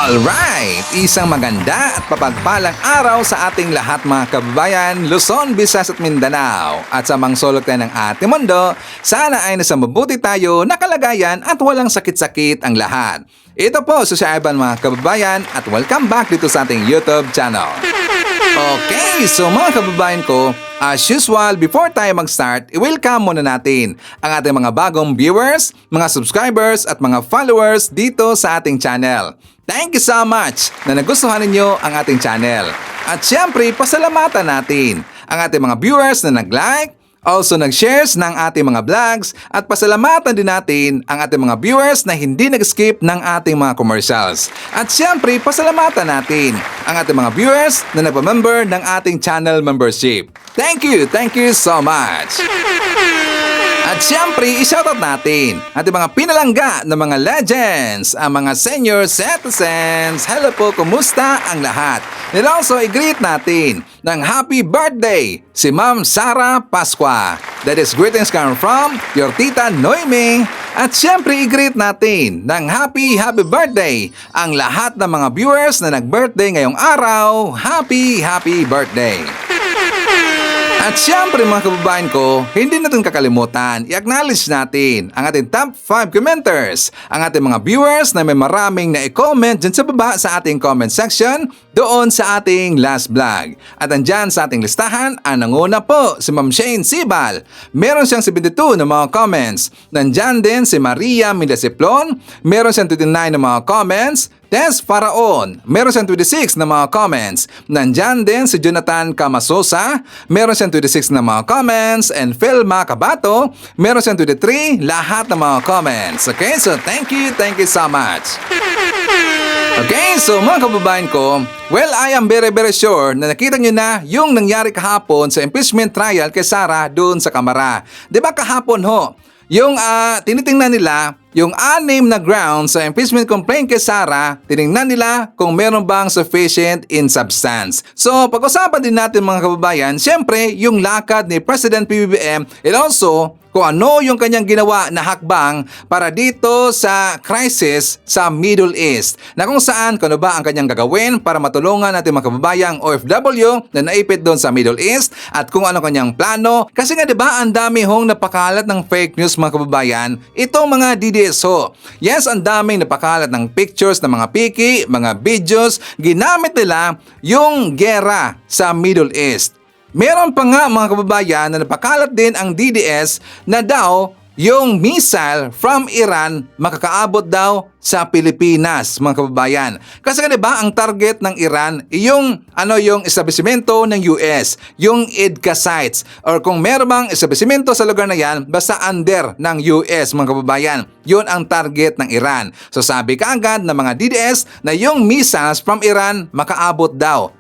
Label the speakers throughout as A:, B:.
A: Alright! Isang maganda at papagpalang araw sa ating lahat mga kababayan, Luzon, Visayas at Mindanao. At sa mga sulok tayo ng ating mundo, sana ay nasa mabuti tayo, nakalagayan at walang sakit-sakit ang lahat. Ito po si Ivan mga kababayan at welcome back dito sa ating YouTube channel. Okay, so mga kababayan ko, as usual, before tayo mag-start, i-welcome muna natin ang ating mga bagong viewers, mga subscribers at mga followers dito sa ating channel. Thank you so much na nagustuhan ninyo ang ating channel. At syempre, pasalamatan natin ang ating mga viewers na nag-like, also nag-shares ng ating mga vlogs at pasalamatan din natin ang ating mga viewers na hindi nag-skip ng ating mga commercials. At syempre, pasalamatan natin ang ating mga viewers na nagpa-member ng ating channel membership. Thank you so much! At syempre, i-shoutout natin ating mga pinalangga ng mga legends, ang mga senior citizens. Hello po, kumusta ang lahat? And also, i-greet natin ng happy birthday si Ma'am Sara Pasqua. That is greetings come from your tita Noeming. At syempre, i-greet natin ng happy birthday ang lahat ng mga viewers na nag-birthday ngayong araw. Happy birthday! At syempre mga kababayan ko, hindi natin kakalimutan, i-acknowledge natin ang ating top 5 commenters, ang ating mga viewers na may maraming na i-comment dyan sa baba sa ating comment section doon sa ating last vlog. At andyan sa ating listahan, ang nanguna po si Ma'am Shane Sibal. Meron siyang 72 na mga comments. Nandyan din si Maria Milasiplon, meron siyang 29 na mga comments. Tess Faraon, meron siyang 26 na mga comments. Nandyan din si Jonathan Camasosa, meron siyang 26 na mga comments. And Philma Cabato, meron siyang 23 lahat ng mga comments. Okay, so thank you so much. Okay, so mga kababayan ko, well, I am very sure na nakita nyo na yung nangyari kahapon sa impeachment trial kay Sara doon sa Kamara. Diba kahapon ho, yung tinitingnan nila yung 6 na grounds sa impeachment complaint kay Sara, tiningnan nila kung meron bang sufficient in substance. So, pag-usapan din natin mga kababayan, syempre, yung lakad ni President PBBM and also kung ano yung kanyang ginawa na hakbang para dito sa crisis sa Middle East. Na kung saan, kung ano ba ang kanyang gagawin para matulungan natin mga kababayang OFW na naipit doon sa Middle East at kung ano kanyang plano. Kasi nga diba, ang dami hong napakalat ng fake news mga kababayan, itong mga DDSO. Yes, ang daming napakalat ng pictures ng mga piki, mga videos, ginamit nila yung gera sa Middle East. Meron pa nga mga kababayan na napakalat din ang DDS na daw yung missile from Iran makakaabot daw sa Pilipinas mga kababayan. Kasi diba ang target ng Iran yung establishmento ng US, yung EDCA sites or kung meron bang establishmento sa lugar na yan basta under ng US mga kababayan. Yun ang target ng Iran. So sabi kaagad ng mga DDS na yung missiles from Iran makaabot daw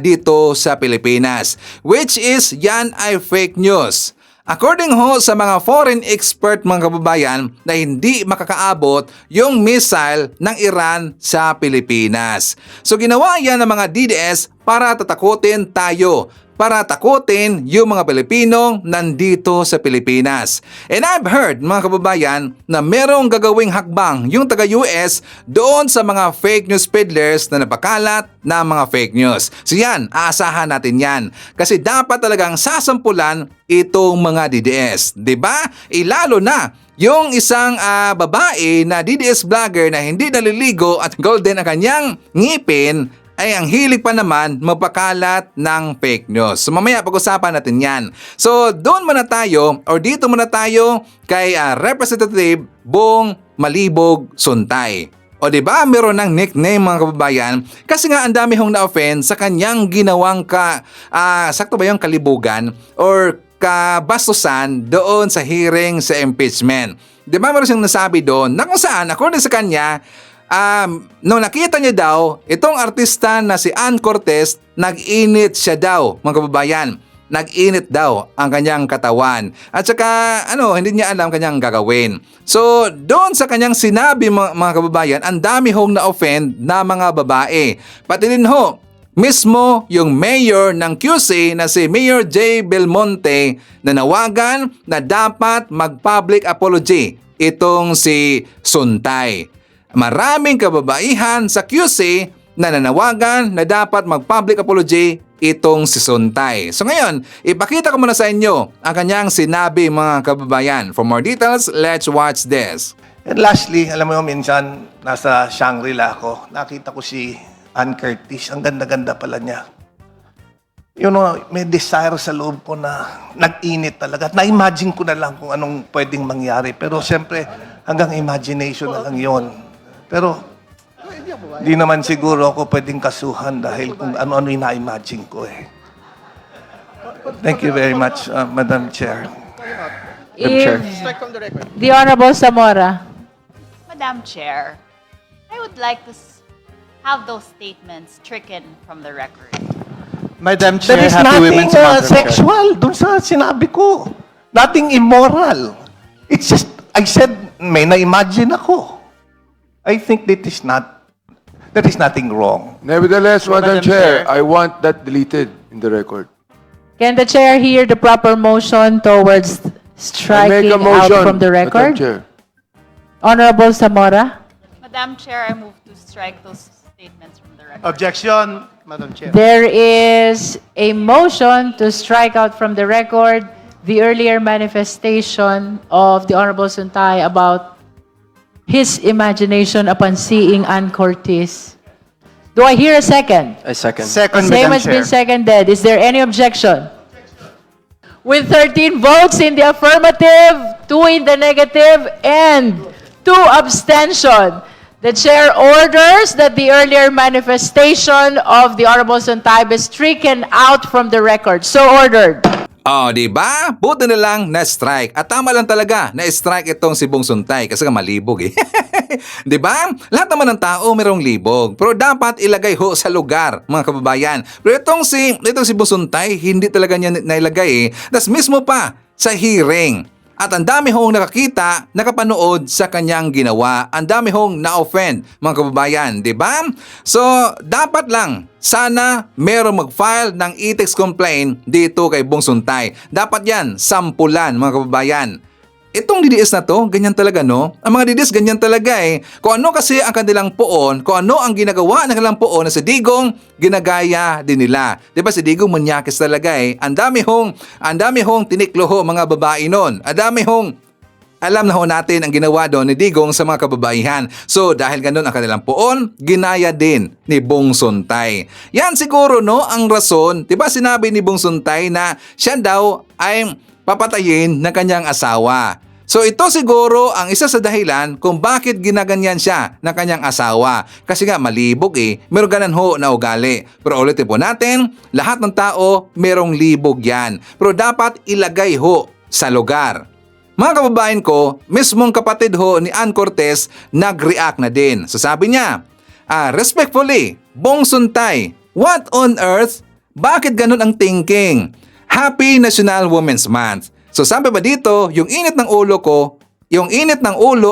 A: dito sa Pilipinas, which is yan ay fake news. According ho sa mga foreign expert mga kababayan na hindi makakaabot yung missile ng Iran sa Pilipinas. So ginawa yan ng mga DDS para tatakutin tayo, para takutin yung mga Pilipino nandito sa Pilipinas. And I've heard mga kababayan na merong gagawing hakbang yung taga-US doon sa mga fake news peddlers na napakalat na mga fake news. So yan, aasahan natin yan. Kasi dapat talagang sasampulan itong mga DDS. Diba? Lalo na yung isang babae na DDS vlogger na hindi naliligo at golden ang kanyang ngipin ay ang hilig pa naman magpakalat ng fake news. So mamaya pag-usapan natin yan. So doon muna tayo or dito muna tayo kay Representative Bong Malibog Suntay. O diba meron ng nickname mga kababayan kasi nga ang dami hong na-offend sa kanyang ginawang sakto ba yung kalibugan or kabastusan doon sa hearing sa impeachment. Diba meron siyang nasabi doon na kung saan according sa kanya, nung nakita niya daw, itong artista na si Ann Cortez, nag-init siya daw, mga kababayan. Nag-init daw ang kanyang katawan. At saka, hindi niya alam kanyang gagawin. So, doon sa kanyang sinabi, mga kababayan, ang dami hong na-offend na mga babae. Pati din ho, mismo yung mayor ng QC na si Mayor J. Belmonte na nawagan na dapat mag-public apology itong si Suntay. maraming kababaihan sa QC na nanawagan na dapat mag-public apology itong si Suntay. So ngayon, ipakita ko muna sa inyo ang kanyang sinabi mga kababayan. For more details, let's watch this.
B: And lastly, alam mo minsan nasa Shangri-La ako, nakita ko si Ann Curtis. Ang ganda-ganda pala niya. May desire sa loob ko na nag-init talaga. At na-imagine ko na lang kung anong pwedeng mangyari. Pero siyempre, hanggang imagination na lang yon. Pero di naman siguro ako pwedeng kasuhan dahil kung ano-ano yung na-imagine ko eh. Thank you very much, Madam Chair.
C: The Honorable Zamora.
D: Madam Chair, I would like to have those statements stricken from the record.
E: Madam
B: There
E: Chair,
B: is
E: Happy
B: nothing
E: Women's Month.
B: sexual dun sa sinabi ko. Nothing immoral. It's just, I said, may na-imagine ako. I think there is nothing wrong.
F: Nevertheless, Madam
E: Madam
F: Chair,
E: Chair.
F: I want that deleted in the record.
C: Can the chair hear the proper motion towards
F: I
C: striking
F: make a motion,
C: out from the
F: Madam
C: record?
F: Chair.
C: Honorable Zamora.
D: Madam Chair, I move to strike those statements from the record.
E: Objection, Madam Chair.
C: There is a motion to strike out from the record the earlier manifestation of the Honorable Suntay about his imagination upon seeing Ann Curtis. Do I hear a second?
E: I second. Second,
C: Same
E: Madam
C: has been
E: Chair.
C: seconded. Is there any objection? With 13 votes in the affirmative, 2 in the negative, and 2 abstention, the chair orders that the earlier manifestation of the Honorable Suntay be stricken out from the record. So ordered.
A: Oh, di ba? Buti na lang na-strike. At tama lang talaga na-strike itong si Bong Suntay kasi nga malibog eh. Di ba? Lahat naman ng tao mayroong libog. Pero dapat ilagay ho sa lugar, mga kababayan. Pero itong si Bong Suntay, hindi talaga niya nailagay eh. Tas mismo pa sa hearing. At ang dami hong nakakita, nakapanood sa kanyang ginawa. Ang dami hong na-offend, mga kababayan, di ba? So, dapat lang, sana merong mag-file ng e-text complaint dito kay Bong Suntay. Dapat yan, sampulan, mga kababayan. Itong DDS na to, ganyan talaga no? Ang mga DDS ganyan talaga eh. Kung ano kasi ang kanilang poon, kung ano ang ginagawa ng kanilang poon na si Digong, ginagaya din nila. Di ba si Digong manyakis talaga eh. Ang dami hong tiniklo ho mga babae nun. Ang dami hong alam na ho natin ang ginawa doon ni Digong sa mga kababaihan. So dahil ganun ang kanilang poon, ginaya din ni Bong Suntay. Yan siguro no ang rason. Di ba sinabi ni Bong Suntay na siya daw ay papatayin ng kanyang asawa. So ito siguro ang isa sa dahilan kung bakit ginaganyan siya ng kanyang asawa. Kasi nga malibog eh, meron ganan ho na ugali. Pero ulitin po natin, lahat ng tao merong libog yan. Pero dapat ilagay ho sa lugar. Mga kababayan ko, mismong kapatid ho ni Ann Curtis nag-react na din. So sabi niya, respectfully, Bong Suntay, what on earth? Bakit ganun ang thinking? Happy National Women's Month. So sabi ba dito, yung init ng ulo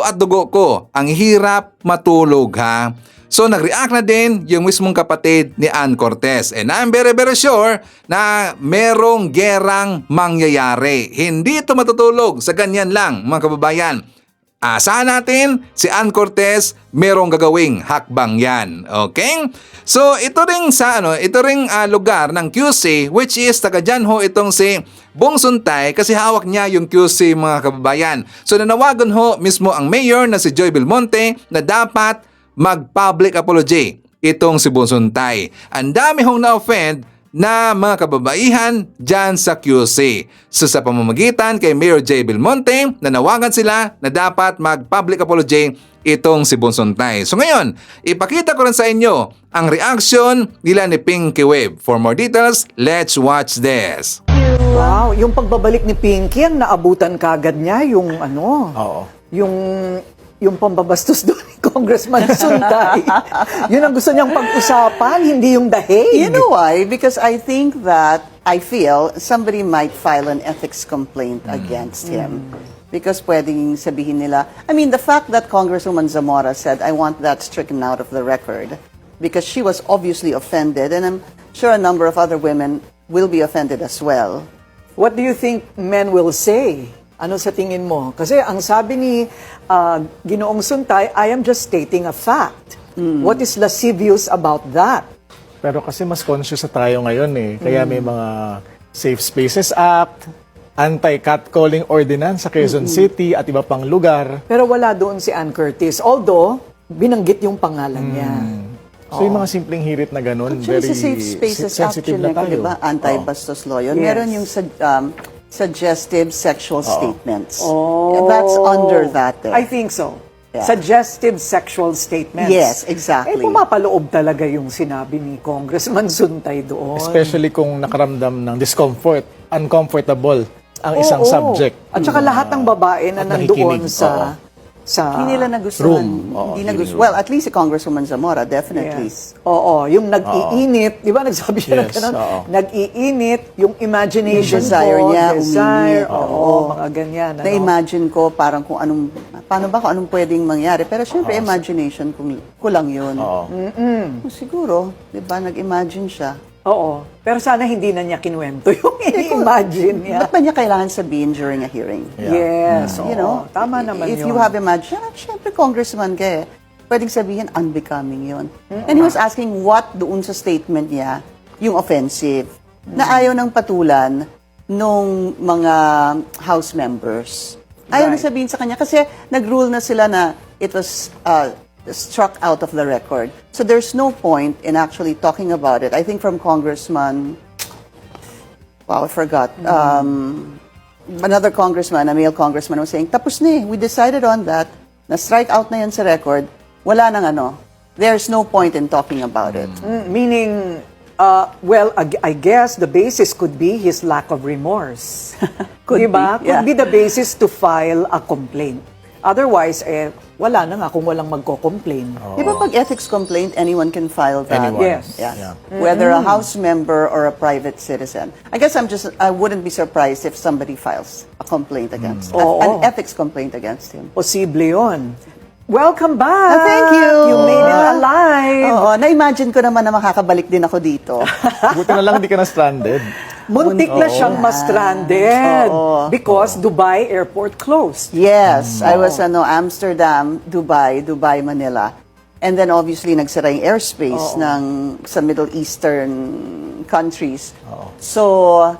A: at dugo ko, ang hirap matulog ha. So nag-react na din yung mismong kapatid ni Ann Curtis. And I'm very very sure na merong gerang mangyayari. Hindi ito matutulog sa ganyan lang mga kababayan. Asahan natin si Ann Curtis merong gagawing hakbang yan. Okay? So ito ring lugar ng QC which is taga dyan ho itong si Bong Suntay kasi hawak niya yung QC mga kababayan. So nanawagan ho mismo ang mayor na si Joy Belmonte na dapat mag-public apology itong si Bong Suntay. Ang dami hong na-offend na mga kababaihan dyan sa QC. So sa pamamagitan kay Mayor J. Belmonte, nanawagan sila na dapat mag-public apology itong si Bong Suntay. So ngayon, ipakita ko rin sa inyo ang reaction nila ni Pinky Webb. For more details, let's watch this.
G: Wow, yung pagbabalik ni Pinky, ang naabutan kagad niya, yung yung pambabastos doon ni Congressman Suntay. Yun ang gusto niyang pag-usapan, hindi yung dahig.
H: You know why? Because I think that, I feel, somebody might file an ethics complaint against him. Because pwedeng sabihin nila, I mean, the fact that Congresswoman Zamora said, I want that stricken out of the record, because she was obviously offended, and I'm sure a number of other women will be offended as well.
G: What do you think men will say Ano sa tingin mo? Kasi ang sabi ni Ginoong Suntay, I am just stating a fact. What is lascivious about that?
I: Pero kasi mas conscious na tayo ngayon eh. Kaya may mga Safe Spaces Act, Anti-Catcalling Ordinance sa Quezon City at iba pang lugar.
G: Pero wala doon si Ann Curtis. Although, binanggit yung pangalan niya.
I: So yung mga simpleng hirit na ganun,
H: Actually,
I: very
H: sa Safe Spaces Act
I: sensitive
H: yun,
I: na tayo.
H: diba? Anti-bastos law yun.
G: Yes.
H: Meron yung suggestive sexual statements.
G: Oh.
H: That's under that.
G: I think so.
H: Yeah.
G: Suggestive sexual statements.
H: Yes, exactly.
G: Eh, pumapaloob talaga yung sinabi ni Congressman Suntay doon.
I: Especially kung nakaramdam ng discomfort, uncomfortable ang isang
G: Oo.
I: subject.
G: At saka lahat ng babae na
I: At
G: nandoon
I: nakikinig.
G: sa
H: Hindi nila nagustuhan.
I: room. Oo,
H: Hindi
I: hindi
H: nagustuhan. Well, at least si Congresswoman Zamora, definitely.
G: Yes. Oo, yung nag-iinit, di ba nagsabi siya ng
I: Yes,
G: ganun?
I: oo.
G: Nag-iinit, yung imagination
H: Yung desire
G: ko,
H: niya,
G: desire,
H: umiinit.
G: oo, mga ganyan. Ano?
H: Na-imagine ko parang kung paano anong pwedeng mangyari. Pero syempre, imagination ko lang yun. Siguro, di ba, nag-imagine siya.
G: Oo, pero sana hindi na niya kinuwento yung i-imagine niya.
H: Ba't ba niya kailangan sabihin during a hearing?
G: Yes,
H: You know,
G: tama naman
H: if
G: yun.
H: you have imagined, syempre congressman ka eh. Pwedeng sabihin, unbecoming yun. And he was asking what doon sa statement niya, yung offensive, na ayaw ng patulan nung mga House members. Ayaw na sabihin sa kanya kasi nag-rule na sila na it was struck out of the record. So there's no point in actually talking about it. I think from Congressman, wow, I forgot. Another congressman, a male congressman, was saying, tapos na eh, we decided on that, na-strike out na yan sa record, wala nang ano. There's no point in talking about it.
G: Meaning, well, I guess the basis could be his lack of remorse.
H: Could
G: diba?
H: be, yeah.
G: Could be the basis to file a complaint. Otherwise, wala na nga kung walang magko-complain.
H: Di ba pag ethics complaint, anyone can file that?
I: Anyone.
G: Yes.
H: Yeah. Whether a House member or a private citizen. I guess I wouldn't be surprised if somebody files a complaint against, an ethics complaint against him.
G: Posible yun. Welcome back!
H: Thank you!
G: You made it alive!
H: Oo, na-imagine ko naman na makakabalik din ako dito.
I: Buti na lang hindi ka na stranded.
G: Muntik na siyang ma-stranded
H: Oo.
G: because Dubai Airport closed.
H: Yes, I was Amsterdam, Dubai, Manila. And then obviously nagsara yung airspace sa Middle Eastern countries. So,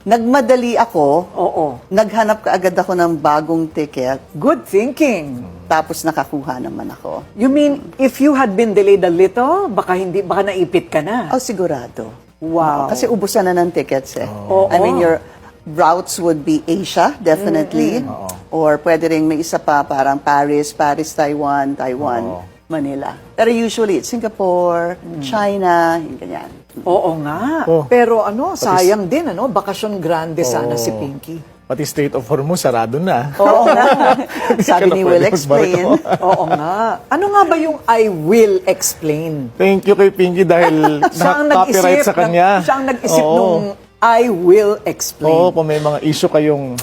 H: nagmadali ako.
G: Oo.
H: Naghanap kaagad ako ng bagong ticket.
G: Good thinking.
H: Tapos nakakuha naman ako.
G: You mean, if you had been delayed a little, baka naipit ka na?
H: Oh, sigurado.
G: Wow.
H: Kasi ubusan na ng tickets eh.
G: Oo.
H: I mean, your routes would be Asia, definitely. Or pwede rin may isa pa, parang Paris, Taiwan, Manila. Pero usually, it's Singapore, China, yung ganyan.
G: Oo nga.
I: Oh.
G: Pero sayang din, bakasyon grande sana si Pinky.
I: Pati Strait of Hormuz, sarado na.
H: Oo nga. Sabi
I: na
H: ni Will
I: pwede
H: Explain.
G: Oo nga. Ano nga ba yung I will explain?
I: Thank you kay Pinky dahil
G: Siya ang
I: copyright sa kanya.
G: Siya ang nag-isip
I: Oo.
G: nung I will explain.
I: Oo, kung may mga issue kayong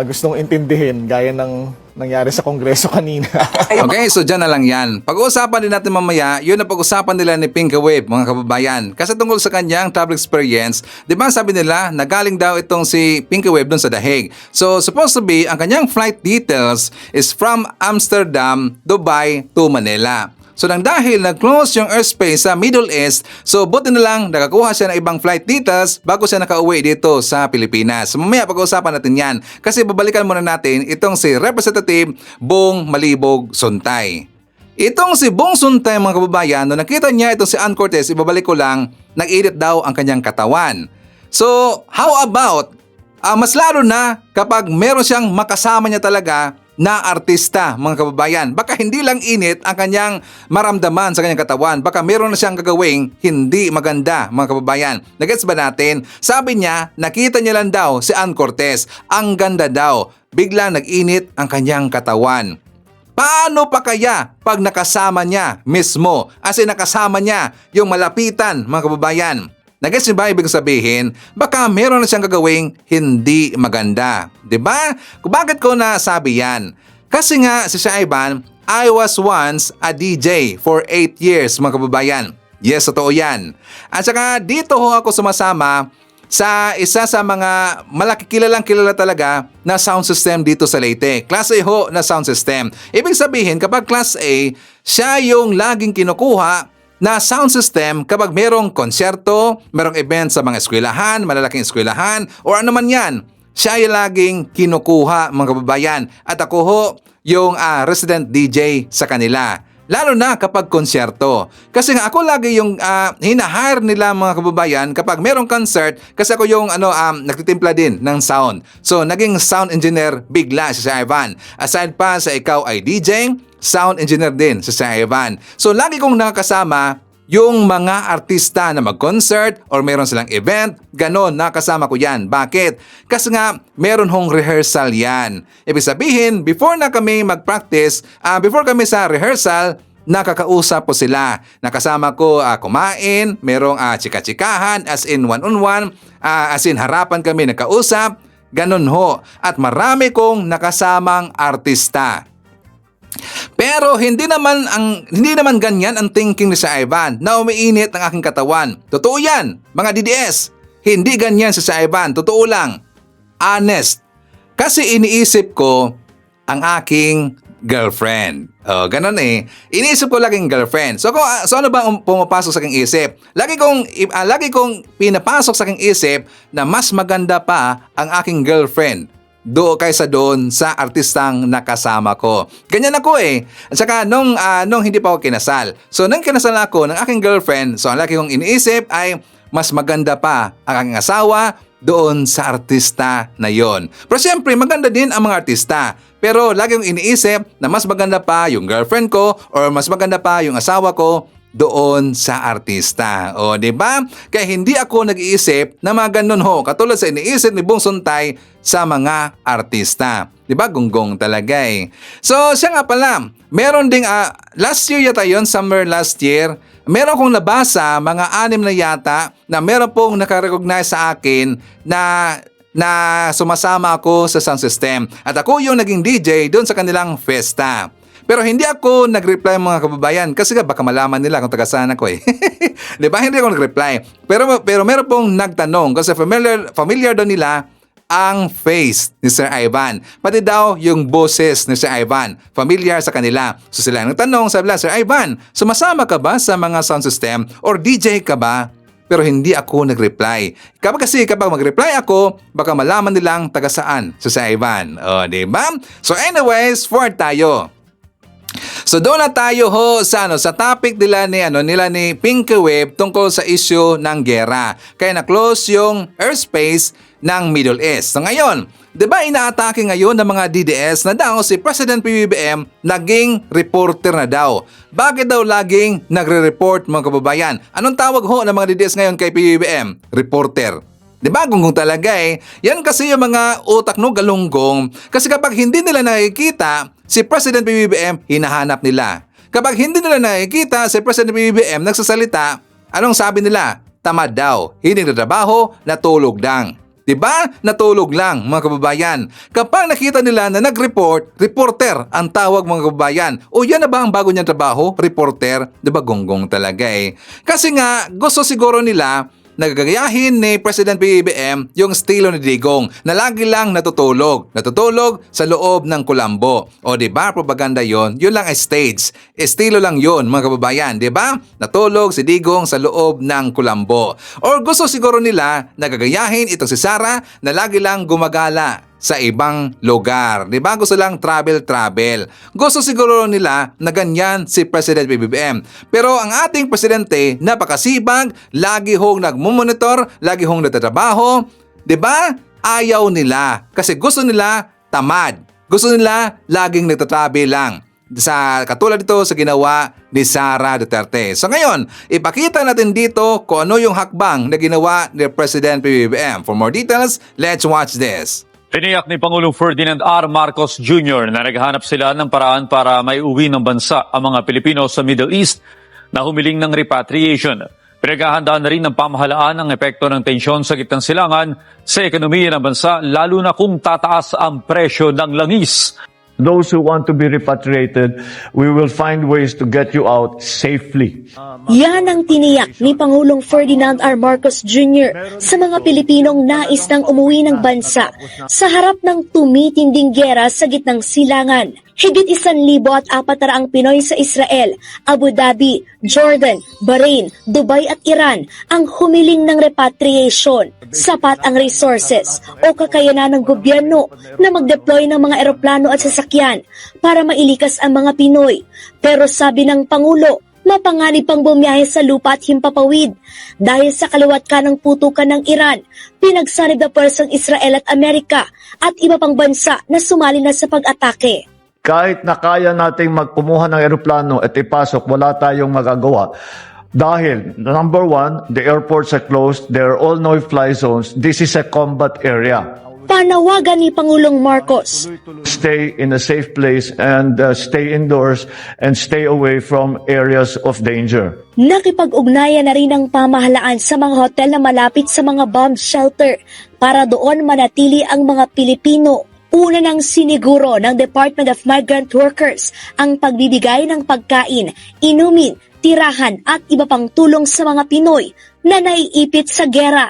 I: gustong intindihin, gaya ng nangyari sa Kongreso kanina.
A: Okay, so dyan na lang yan. Pag-uusapan din natin mamaya, yun ang pag-usapan nila ni Pinky Wave, mga kababayan. Kasi tungkol sa kanyang travel experience, di ba sabi nila, nagaling daw itong si Pinky Wave dun sa The Hague. So, supposed to be, ang kanyang flight details is from Amsterdam, Dubai to Manila. So nang dahil nag-close yung airspace sa Middle East, so buti na lang nakakuha siya ng ibang flight details bago siya nakauwi dito sa Pilipinas. So mamaya pag-uusapan natin yan kasi babalikan muna natin itong si Representative Bong Malibog Suntay. Itong si Bong Suntay, mga kababayan, nung nakita niya itong si Ann Curtis, ibabalik ko lang, nag-edit daw ang kanyang katawan. So how about, mas lalo na kapag meron siyang makasama niya talaga na artista, mga kababayan. Baka hindi lang init ang kanyang maramdaman sa kanyang katawan. Baka meron na siyang gagawing hindi maganda, mga kababayan. Nagets ba natin? Sabi niya, nakita niya lang daw si Ann Curtis. Ang ganda daw. Biglang nag-init ang kanyang katawan. Paano pa kaya pag nakasama niya mismo? As in nakasama niya yung malapitan, mga kababayan. Nagets niyo ba ibig sabihin? Baka meron na siyang gagawing hindi maganda. 'Di ba? Kung bakit ko nasabi yan? Kasi nga si Shaiban, I was once a DJ for 8 years, mga kababayan. Yes, totoo yan. At saka dito ho ako sumasama sa isa sa mga kilalang kilala talaga na sound system dito sa Leyte. Class A ho na sound system. Ibig sabihin, kapag Class A, siya yung laging kinukuha na sound system kapag merong konsyerto, merong event sa mga eskwelahan, malalaking eskwelahan, o ano man yan. Siya yung laging kinukuha, mga kababayan. At ako ho, yung resident DJ sa kanila. Lalo na kapag konsyerto. Kasi nga ako lagi yung hinahire nila mga kababayan kapag merong concert kasi ako yung nagtitimpla din ng sound. So naging sound engineer bigla si Sir Ivan. Aside pa sa ikaw ay DJ, sound engineer din si Sir Ivan. So lagi kong nakasama yung mga artista na mag-concert or meron silang event, ganon, nakasama ko yan. Bakit? Kasi nga, meron hong rehearsal yan. Ibig sabihin, before na kami mag-practice, before kami sa rehearsal, nakakausap po sila. Nakasama ko kumain, merong chika-chikahan, as in one-on-one, as in harapan kami nakausap, ganon ho. At marami kong nakasamang artista. Pero hindi naman ganyan ang thinking ni Sir Ivan na umiinit ang aking katawan. Totoo yan, mga DDS. Hindi ganyan si Sir Ivan. Totoo lang. Honest. Kasi iniisip ko ang aking girlfriend. Ganon eh. Iniisip ko laging girlfriend. So ano ba ang pumapasok sa aking isip? Lagi kong pinapasok sa aking isip na mas maganda pa ang aking girlfriend kaysa doon sa artistang nakasama ko. Ganyan ako eh. At saka nung hindi pa ako kinasal. So nung kinasal ako ng aking girlfriend, so ang lagi kong iniisip ay mas maganda pa ang aking asawa doon sa artista na yon. Pero siyempre maganda din ang mga artista. Pero lagi kong iniisip na mas maganda pa yung girlfriend ko or mas maganda pa yung asawa ko doon sa artista. O, di ba? Kaya hindi ako nag-iisip na mga ganun ho, katulad sa iniisip ni Bong Suntay sa mga artista. Di ba? Gunggong talaga eh. So, siya nga pala, meron ding, last year yata yun, summer last year, meron kong nabasa, mga 6 na yata, na meron pong nakarecognize sa akin na sumasama ako sa sound system. At ako yung naging DJ doon sa kanilang festa. Pero hindi ako nag-reply mga kababayan kasi baka malaman nila kung taga saan ako eh. Di ba? Hindi ako nag-reply. Pero meron pong nagtanong kasi familiar daw nila ang face ni Sir Ivan. Pati daw yung boses ni Sir Ivan. Familiar sa kanila. So sila nagtanong, sabi nila, Sir Ivan, sumasama ka ba sa mga sound system or DJ ka ba? Pero hindi ako nag-reply. Kapag mag-reply ako, baka malaman nilang taga saan si Sir Ivan. O, di ba? So anyways, forward tayo. So doon na tayo ho sa topic nila ni Pinky Web tungkol sa issue ng gera. Kaya na-close yung airspace ng Middle East. So ngayon, 'di ba inaatake ngayon ng mga DDS na daw si President PBBM naging reporter na daw. Bakit daw laging nagre-report mga kababayan? Anong tawag ho ng mga DDS ngayon kay PBBM? Reporter. 'Di ba? Gunggong talaga eh. Yan kasi yung mga utak no galunggong. Kasi kapag hindi nila nakikita si President PBBM, hinahanap nila. Kapag hindi nila nakikita si President PBBM nagsasalita, anong sabi nila? Tamad daw, hindi nagtatrabaho, natulog lang. Diba? Natulog lang mga kababayan. Kapag nakita nila na nag-report, reporter ang tawag mga kababayan. O yan na ba ang bago niyang trabaho? Reporter? Diba gonggong talaga eh. Kasi nga gusto siguro nila nagagayahin ni President PBBM yung estilo ni Digong na lagi lang natutulog sa loob ng kulambo. O diba, propaganda yon, yun lang ay stage. Estilo lang yon mga kababayan, diba? Natulog si Digong sa loob ng kulambo. Or gusto siguro nila nagagayahin itong si Sara na lagi lang gumagala sa ibang lugar. Di ba? Gusto lang travel. Gusto siguro nila na ganyan si President PBBM. Pero ang ating presidente, napakasibag, lagi hong nagmumonitor, lagi hong nagtatrabaho. Di ba? Ayaw nila. Kasi gusto nila tamad. Gusto nila laging nagtatravel lang. Katulad dito sa ginawa ni Sara Duterte. So ngayon, ipakita natin dito kung ano yung hakbang na ginawa ni President PBBM. For more details, let's watch this.
J: Tiniyak ni Pangulong Ferdinand R. Marcos Jr. na naghahanap sila ng paraan para maiuwi ng bansa ang mga Pilipino sa Middle East na humiling ng repatriation. Pinaghahandaan na rin ng pamahalaan ang epekto ng tensyon sa gitnang silangan sa ekonomiya ng bansa lalo na kung tataas ang presyo ng langis.
K: those who want to be repatriated, we will find ways to get you out safely.
L: Yan ang tiniyak ni Pangulong Ferdinand R. Marcos Jr. sa mga Pilipinong nais nang umuwi ng bansa sa harap ng tumitinding giyera sa gitnang silangan. Higit 1,400 Pinoy sa Israel, Abu Dhabi, Jordan, Bahrain, Dubai at Iran ang humiling ng repatriation. Sapat ang resources o kakayanan ng gobyerno na mag-deploy ng mga eroplano at sasakyan para mailikas ang mga Pinoy. Pero sabi ng Pangulo, mapanganib pang bumiyahe sa lupa at himpapawid dahil sa kaliwat ka ng putukan ng Iran, pinagsanib na pwersang Israel at Amerika at iba pang bansa na sumali na sa pag-atake.
K: Kahit na kaya nating magkumuha ng eroplano at ipasok, wala tayong magagawa. Dahil, number one, the airports are closed, there are all no-fly zones, this is a combat area.
L: Panawagan ni Pangulong Marcos.
K: Stay in a safe place and stay indoors and stay away from areas of danger.
L: Nakipag-ugnayan na rin ang pamahalaan sa mga hotel na malapit sa mga bomb shelter para doon manatili ang mga Pilipino. Una nang siniguro ng Department of Migrant Workers ang pagbibigay ng pagkain, inumin, tirahan at iba pang tulong sa mga Pinoy na naiipit sa gera.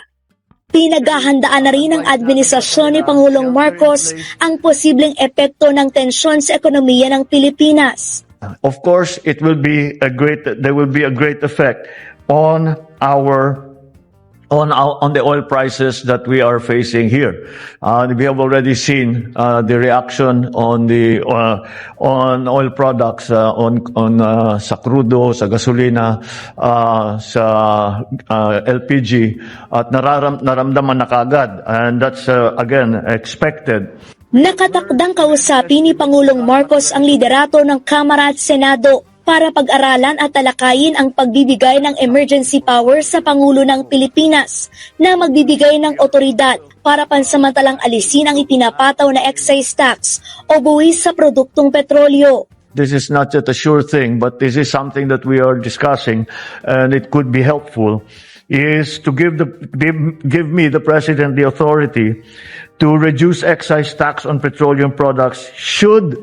L: Pinaghahandaan na rin ng administrasyon ni Pangulong Marcos ang posibleng epekto ng tensyon sa ekonomiya ng Pilipinas.
K: Of course, there will be a great effect on the oil prices that we are facing here. We have already seen the reaction on oil products, sa crudo, sa gasolina, sa LPG, at naramdaman na kaagad, and that's again expected.
L: Nakatakdang kausapin ni Pangulong Marcos ang liderato ng Kamara at Senado para pag-aralan at talakayin ang pagbibigay ng emergency power sa Pangulo ng Pilipinas na magbibigay ng otoridad para pansamantalang alisin ang ipinapataw na excise tax o buwis sa produktong petrolyo.
K: This is not just a sure thing, but this is something that we are discussing, and it could be helpful, is to give me, the President, the authority to reduce excise tax on petroleum products should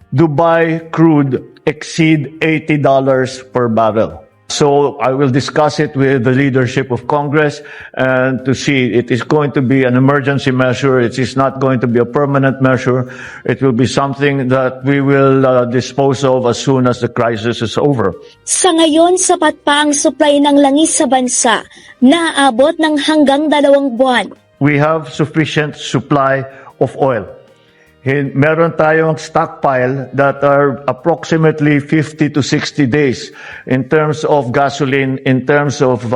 K: Dubai crude exceed $80 per barrel. So I will discuss it with the leadership of Congress and to see it is going to be an emergency measure. It is not going to be a permanent measure. It will be something that we will dispose of as soon as the crisis is over.
L: Sa ngayon, sapat pa ang supply ng langis sa bansa na aabot ng hanggang 2 buwan.
K: We have sufficient supply of oil. Meron tayong stockpile that are approximately 50 to 60 days in terms of gasoline, in terms of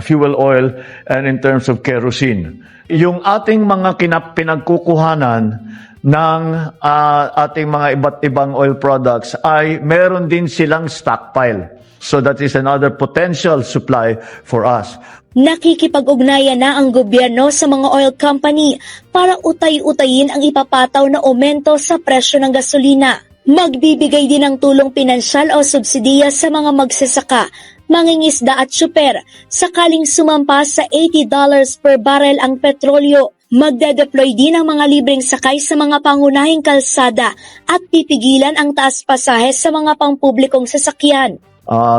K: fuel oil, and in terms of kerosene. Yung ating mga pinagkukuhanan ng ating mga iba't ibang oil products ay meron din silang stockpile. So that is another potential supply for us.
L: Nakikipag-ugnayan na ang gobyerno sa mga oil company para utay-utayin ang ipapataw na aumento sa presyo ng gasolina. Magbibigay din ng tulong pinansyal o subsidiya sa mga magsasaka, mangingisda at syuper sakaling sumampa sa $80 per barrel ang petrolyo. Magde-deploy din ang mga libreng sakay sa mga pangunahing kalsada at pipigilan ang taas pasahe sa mga pampublikong sasakyan.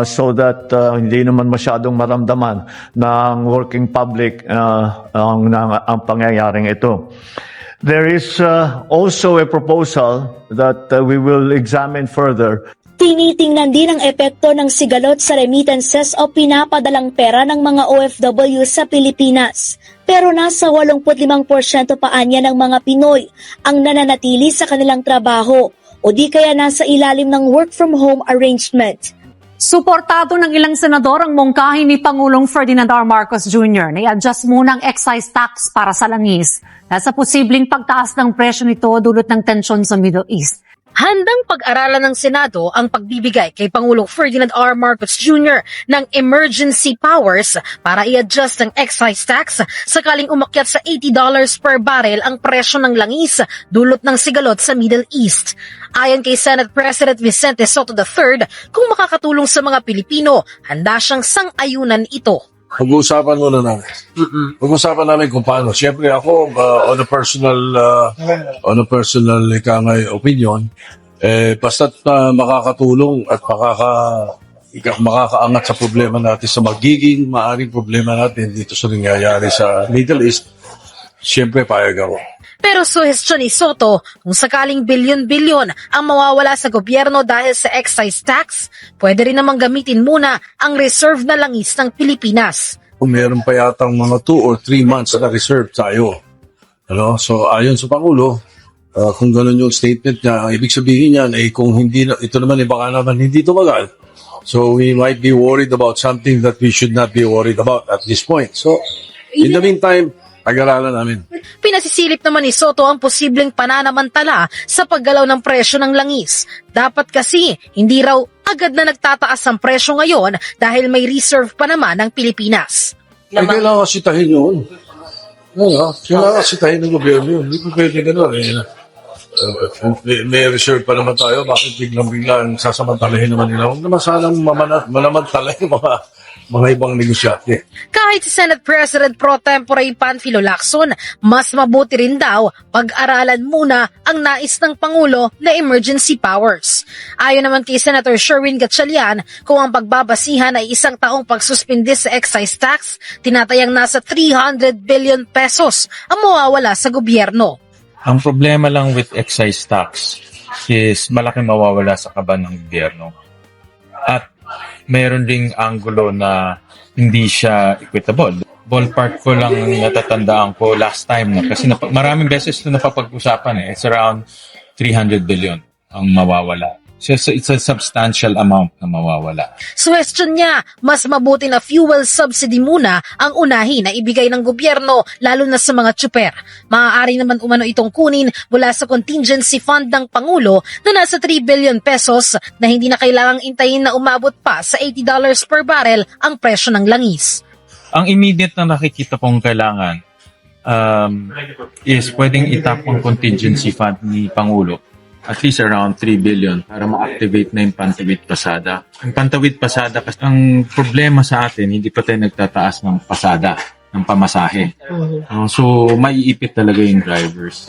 K: So that hindi naman masyadong maramdaman ng working public ang pangyayaring ito. There is also a proposal that we will examine further.
L: Tinitingnan din ang epekto ng sigalot sa remittances o pinapadalang pera ng mga OFW sa Pilipinas. Pero nasa 85% pa anya ng mga Pinoy ang nananatili sa kanilang trabaho o di kaya nasa ilalim ng work from home arrangement.
M: Suportado ng ilang senador ang mungkahi ni Pangulong Ferdinand R. Marcos Jr. na i-adjust muna ang excise tax para sa langis na sa posibleng pagtaas ng presyo nito dulot ng tensyon sa Middle East.
N: Handang pag-aralan ng Senado ang pagbibigay kay Pangulong Ferdinand R. Marcos Jr. ng emergency powers para i-adjust ang excise tax sakaling umakyat sa $80 per barrel ang presyo ng langis dulot ng sigalot sa Middle East. Ayon kay Senate President Vicente Soto III, kung makakatulong sa mga Pilipino, handa siyang sang-ayunan ito.
O: Pag-uusapan muna namin. Pag-uusapan namin kung paano. Siyempre ako, on a personal opinion, basta't makakatulong at makakaangat sa problema natin, sa magiging maaring problema natin dito sa nangyayari sa Middle East, siyempre payag ako.
N: Pero suhestyon ni Soto, kung sakaling bilyon-bilyon ang mawawala sa gobyerno dahil sa excise tax, pwede rin namang gamitin muna ang reserve na langis ng Pilipinas.
O: Kung meron pa yatang mga 2 or 3 months na reserve tayo. So ayon sa Pangulo, kung gano'n yung statement niya, ang ibig sabihin niyan ay kung hindi, ito naman baka naman hindi tumagal. So we might be worried about something that we should not be worried about at this point. So in the meantime, pag-aralan namin.
N: Pinasisilip naman ni Soto ang posibleng pananamantala sa paggalaw ng presyo ng langis. Dapat kasi, hindi raw agad na nagtataas ang presyo ngayon dahil may reserve pa naman ng Pilipinas.
O: Ay, kailangan sitahin yun. Kailangan sitahin ng gobyerno yun. Hindi pa pwede gano'n. May reserve pa naman tayo. Bakit biglang-biglang sasamantalahin naman nila? Huwag naman sanang manamantalahin mga ibang negosyante.
N: Kahit si Senate President Pro Tempore Panfilo Lacson, mas mabuti rin daw pag-aralan muna ang nais ng Pangulo na emergency powers. Ayon naman kay Senator Sherwin Gatchalian, kung ang pagbabasihan ay 1 taong pagsuspindi sa excise tax, tinatayang nasa 300 billion pesos ang mawawala sa gobyerno.
P: Ang problema lang with excise tax is malaking mawawala sa kaban ng gobyerno. At mayroon ding anggulo na hindi siya equitable. Ballpark ko lang natatandaan ko last time na kasi maraming beses na napapag-usapan It's around 300 billion ang mawawala. So it's a substantial amount na mawawala.
N: Suhestyon niya, mas mabuti na fuel subsidy muna ang unahin na ibigay ng gobyerno lalo na sa mga tsuper. Maaari naman umano itong kunin mula sa contingency fund ng Pangulo na nasa 3 billion pesos na hindi na kailangang intayin na umabot pa sa $80 per barrel ang presyo ng langis.
P: Ang immediate na nakikita kong kailangan is pwedeng itap ang contingency fund ni Pangulo. At least around 3 billion para ma-activate na yung Pantawid Pasada. Ang Pantawid Pasada, ang problema sa atin, hindi pa tayo nagtataas ng pasada, ng pamasahe. So, maiipit talaga yung drivers.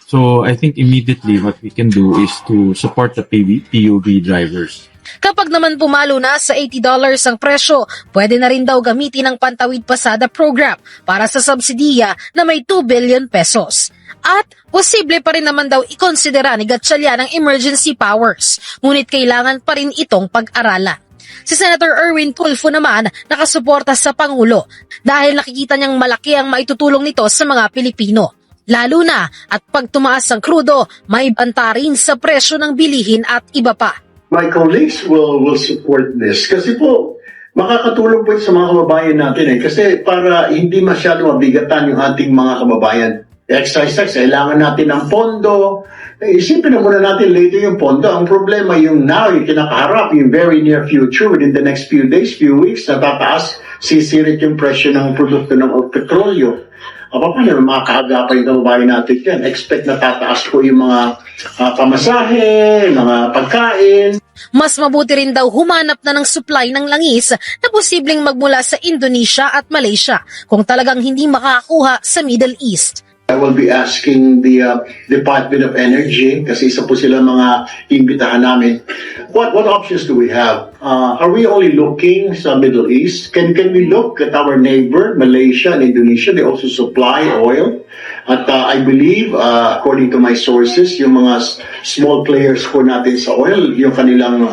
P: So, I think immediately what we can do is to support the PUV drivers.
N: Kapag naman pumalo na sa $80 ang presyo, pwede na rin daw gamitin ang Pantawid Pasada program para sa subsidiya na may 2 billion pesos. At posible pa rin naman daw ikonsidera ni Gatchalian ang emergency powers, ngunit kailangan pa rin itong pag-aralan. Si Senator Erwin Tulfo naman nakasuporta sa Pangulo dahil nakikita niyang malaki ang maitutulong nito sa mga Pilipino. Lalo na at pag tumaas ang krudo, may banta rin sa presyo ng bilihin at iba pa.
Q: My colleagues will support this kasi po makakatulong po sa mga kababayan natin kasi para hindi masyado mabigatan yung ating mga kababayan. Excise tax, kailangan natin ng pondo. Isipin na muna natin later yung pondo. Ang problema yung now, yung kinakaharap, yung very near future, within the next few days, few weeks, natataas, sisirit yung presyo ng produkto ng petrolyo. Paano yung mga kahagapan yung kababayan natin yan? Expect na tataas po yung mga pamasahe, mga pagkain.
N: Mas mabuti rin daw humanap na ng supply ng langis na posibleng magmula sa Indonesia at Malaysia kung talagang hindi makakakuha sa Middle East.
Q: I will be asking the Department of Energy kasi isa po sila mga imbitahan namin. What options do we have? Are we only looking sa Middle East? Can we look at our neighbor, Malaysia and Indonesia? They also supply oil. At I believe, according to my sources, yung mga small players po natin sa oil, yung kanilang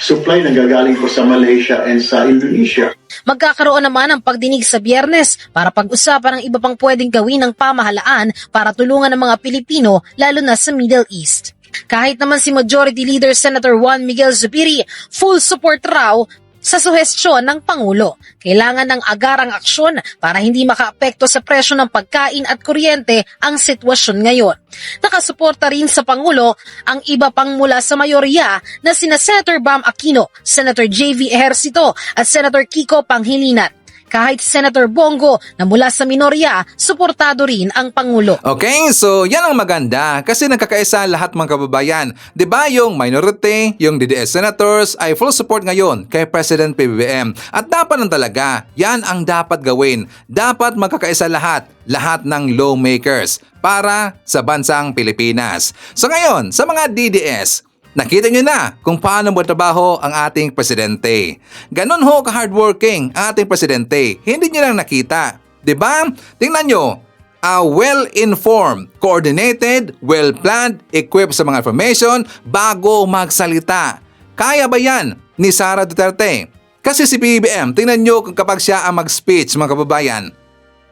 Q: supply na gagaling po sa Malaysia and sa Indonesia.
N: Magkakaroon naman ng pagdinig sa Biyernes para pag-usapan ang iba pang pwedeng gawin ng pamahalaan para tulungan ang mga Pilipino lalo na sa Middle East. Kahit naman si Majority Leader Senator Juan Miguel Zubiri, full support raw sa suhestyon ng Pangulo. Kailangan ng agarang aksyon para hindi makaapekto sa presyo ng pagkain at kuryente ang sitwasyon ngayon. Nakasuporta rin sa Pangulo ang iba pang mula sa mayorya na sina Senator Bam Aquino, Senator J.V. Ejercito at Senator Kiko Pangilinan. kahit Senator Bongo na mula sa minorya, suportado rin ang Pangulo.
A: Okay, so yan ang maganda kasi nagkakaisa lahat mga kababayan. 'Di ba yung minority, yung DDS senators ay full support ngayon kay President PBBM. At dapat lang talaga, yan ang dapat gawin. Dapat magkakaisa lahat ng lawmakers para sa bansang Pilipinas. So ngayon, sa mga DDS, nakita nyo na kung paano magtrabaho ang ating presidente. Ganon ho ka-hardworking ang ating presidente. Hindi nyo lang nakita. 'Di ba? Tingnan nyo. Well-informed, coordinated, well-planned, equipped sa mga information bago magsalita. Kaya ba yan ni Sara Duterte? Kasi si PBBM, tingnan nyo kapag siya ang mag-speech mga kababayan,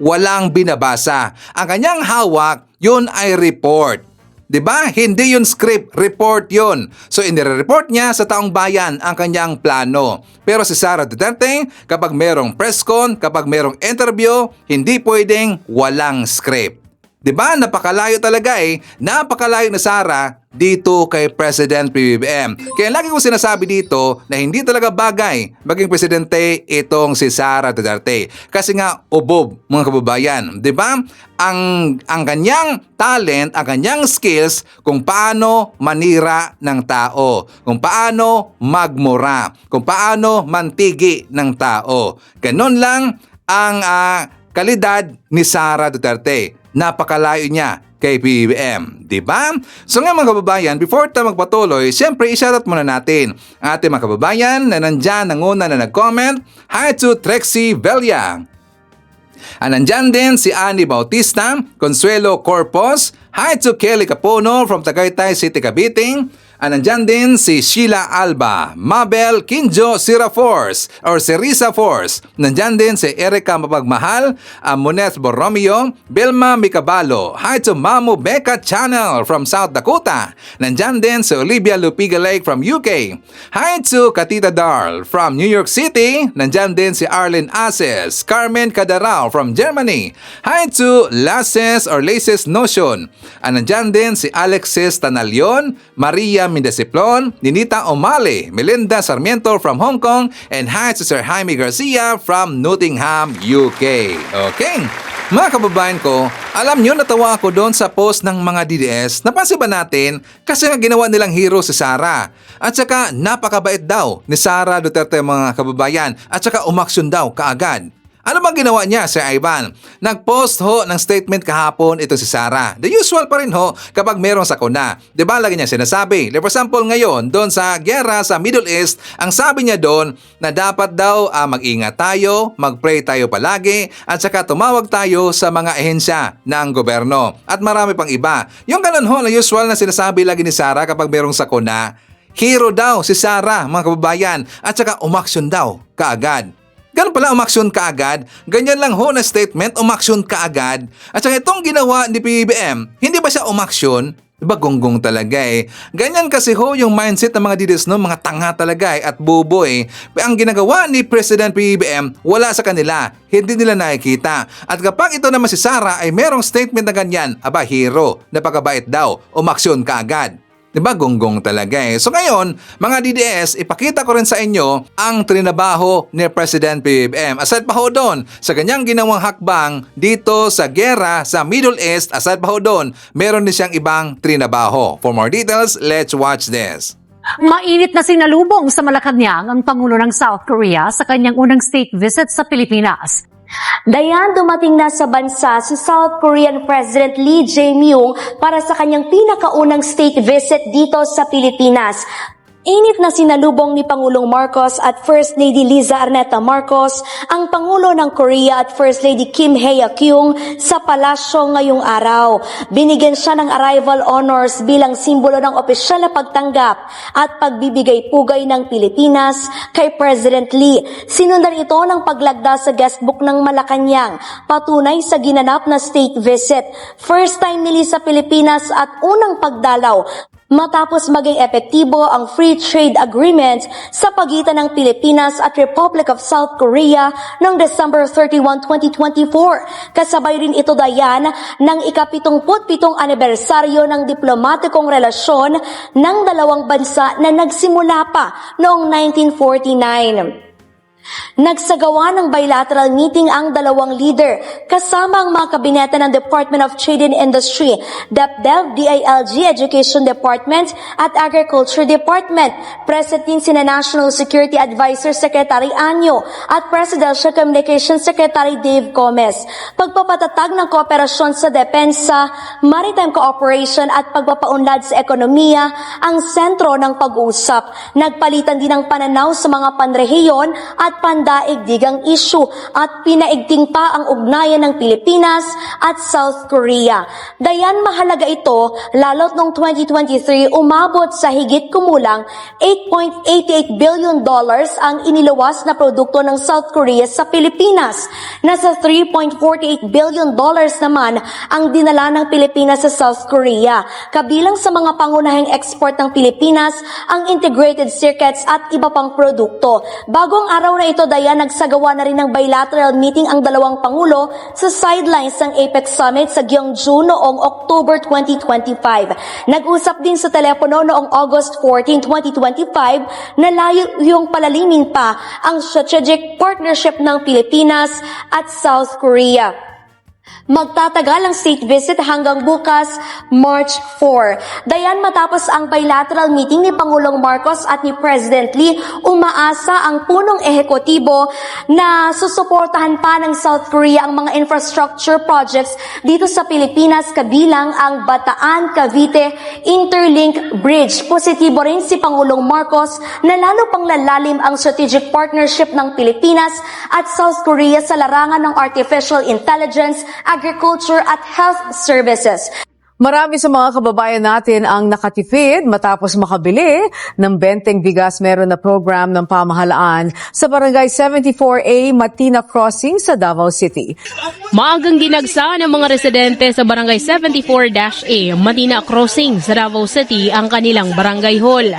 A: walang binabasa. Ang kanyang hawak, yun ay report. 'Di ba? Hindi yun script, report yun. So inire-report niya sa taong bayan ang kanyang plano. Pero si Sara Duterte, kapag merong press con, kapag merong interview, hindi pwedeng walang script. 'Di ba? Napakalayo talaga Napakalayo na Sara dito kay President PBBM. Kaya lagi ko sinasabi dito na hindi talaga bagay maging presidente itong si Sara Duterte. Kasi nga ubob mga kababayan, 'di ba? Ang kanyang talent, ang kanyang skills kung paano manira ng tao, kung paano magmura, kung paano mantigi ng tao. Ganun lang ang kalidad ni Sara Duterte. Napakalayo niya kay PBBM, di ba? So nga mga kababayan, before tayo magpatuloy, siyempre i-shoutout muna natin ang ating mga kababayan na nandyan nanguna na nag-comment. Hi to Trexie Velia. Nandyan din si Annie Bautista, Consuelo Corpos. Hi to Kelly Capono from Tagaytay City, Cavite. Nandyan din si Sheila Alba, Mabel Kinjo Sira Force or Serisa Force. Nandyan din si Erica Mapagmahal, Moneth Borromeo, Belma Micabalo. Hi to Mamu Becca Channel from South Dakota. Nandyan din si Olivia Lupiga Lake from UK. Hi to Katita Darl from New York City. Nandyan din si Arlene Ases, Carmen Cadarao from Germany. Hi to Laces or Laces Notion. Nandyan din si Alexis Tanalion, Maria Mindesiplon, Ninita Omale, Melinda Sarmiento from Hong Kong, and hi to Sir Jaime Garcia from Nottingham, UK. Okay, mga kababayan ko, alam nyo natawa ako doon sa post ng mga DDS. Napansin ba natin? Kasi nga ginawa nilang hero si Sara. At saka napakabait daw ni Sara Duterte mga kababayan. At saka umaksyon daw kaagad. Ano bang ginawa niya, Sir Ivan? Nag-post ho ng statement kahapon ito si Sara. The usual pa rin ho kapag merong sakuna. Diba lagi niya sinasabi? For example ngayon, doon sa gera sa Middle East, ang sabi niya doon na dapat daw mag-ingat tayo, mag-pray tayo palagi, at saka tumawag tayo sa mga ehensya ng gobyerno. At marami pang iba. Yung ganun ho na usual na sinasabi lagi ni Sara kapag merong sakuna, hero daw si Sara, mga kababayan, at saka umaksyon daw kaagad. Ganun pala, umaksyon kaagad. Ganyan lang ho na statement, umaksyon kaagad. At saka itong ginawa ni PBBM, hindi ba siya umaksyon? Diba gonggong talaga Ganyan kasi ho yung mindset ng mga DDS no, mga tanga talaga at bobo Ang ginagawa ni President PBBM, wala sa kanila. Hindi nila nakikita. At kapag ito naman si Sara ay merong statement na ganyan, aba hero, napakabait daw, umaksyon kaagad. Diba gonggong talaga So ngayon, mga DDS, ipakita ko rin sa inyo ang trinabaho ni President PBBM. Aside pa ho doon, sa kanyang ginawang hakbang dito sa gera sa Middle East, aside pa ho doon, meron din siyang ibang trinabaho. For more details, let's watch this.
M: Mainit na sinalubong sa Malacanang ang Pangulo ng South Korea sa kanyang unang state visit sa Pilipinas.
L: Dayan, dumating na sa bansa si South Korean President Lee Jae-myung para sa kanyang pinakaunang state visit dito sa Pilipinas. Init na sinalubong ni Pangulong Marcos at First Lady Liza Arneta Marcos ang Pangulo ng Korea at First Lady Kim Hae-kyung sa palasyo ngayong araw. Binigyan siya ng arrival honors bilang simbolo ng opisyal na pagtanggap at pagbibigay pugay ng Pilipinas kay President Lee. Sinundan ito ng paglagda sa guestbook ng Malacanang, patunay sa ginanap na state visit. First time ni Lee sa Pilipinas at unang pagdalaw matapos maging epektibo ang Free Trade Agreement sa pagitan ng Pilipinas at Republic of South Korea noong December 31, 2024. Kasabay rin ito dayan ng ika-77 anibersaryo ng diplomatikong relasyon ng dalawang bansa na nagsimula pa noong 1949. Nagsagawa ng bilateral meeting ang dalawang leader kasama ang mga kabinete ng Department of Trade and Industry, DepDev, DILG, Education Department at Agriculture Department. Present din sina National Security Advisor Secretary Anyo at Presidential Communications Secretary Dave Gomez. Pagpapatatag ng kooperasyon sa depensa, maritime cooperation at pagpapaunlad sa ekonomiya ang sentro ng pag-uusap. Nagpalitan din ng pananaw sa mga panrehiyon at pandaigdigang issue at pinaigting pa ang ugnayan ng Pilipinas at South Korea. Dayan mahalaga ito lalo't noong 2023 umabot sa higit kumulang $8.88 billion ang iniluwas na produkto ng South Korea sa Pilipinas. Nasa $3.48 billion naman ang dinala ng Pilipinas sa South Korea. Kabilang sa mga pangunahing export ng Pilipinas ang integrated circuits at iba pang produkto. Bagong araw na ito, Dayan, nagsagawa na rin ng bilateral meeting ang dalawang pangulo sa sidelines ng APEC Summit sa Gyeongju noong October 2025. Nag-usap din sa telepono noong August 14, 2025 na layo yung palalimin pa ang strategic partnership ng Pilipinas at South Korea. Magtatagal ang state visit hanggang bukas, March 4. Dayan, matapos ang bilateral meeting ni Pangulong Marcos at ni President Lee, umaasa ang punong ehekutibo na susuportahan pa ng South Korea ang mga infrastructure projects dito sa Pilipinas, kabilang ang Bataan-Cavite Interlink Bridge. Positibo rin si Pangulong Marcos na lalo pang lalalim ang strategic partnership ng Pilipinas at South Korea sa larangan ng artificial intelligence, agriculture at health services.
R: Marami sa mga kababayan natin ang nakatipid matapos makabili ng benteng bigas. Meron na program ng pamahalaan sa Barangay 74A Matina Crossing sa Davao City.
S: Maagang ginagsa ng mga residente sa Barangay 74-A Matina Crossing sa Davao City ang kanilang barangay hall.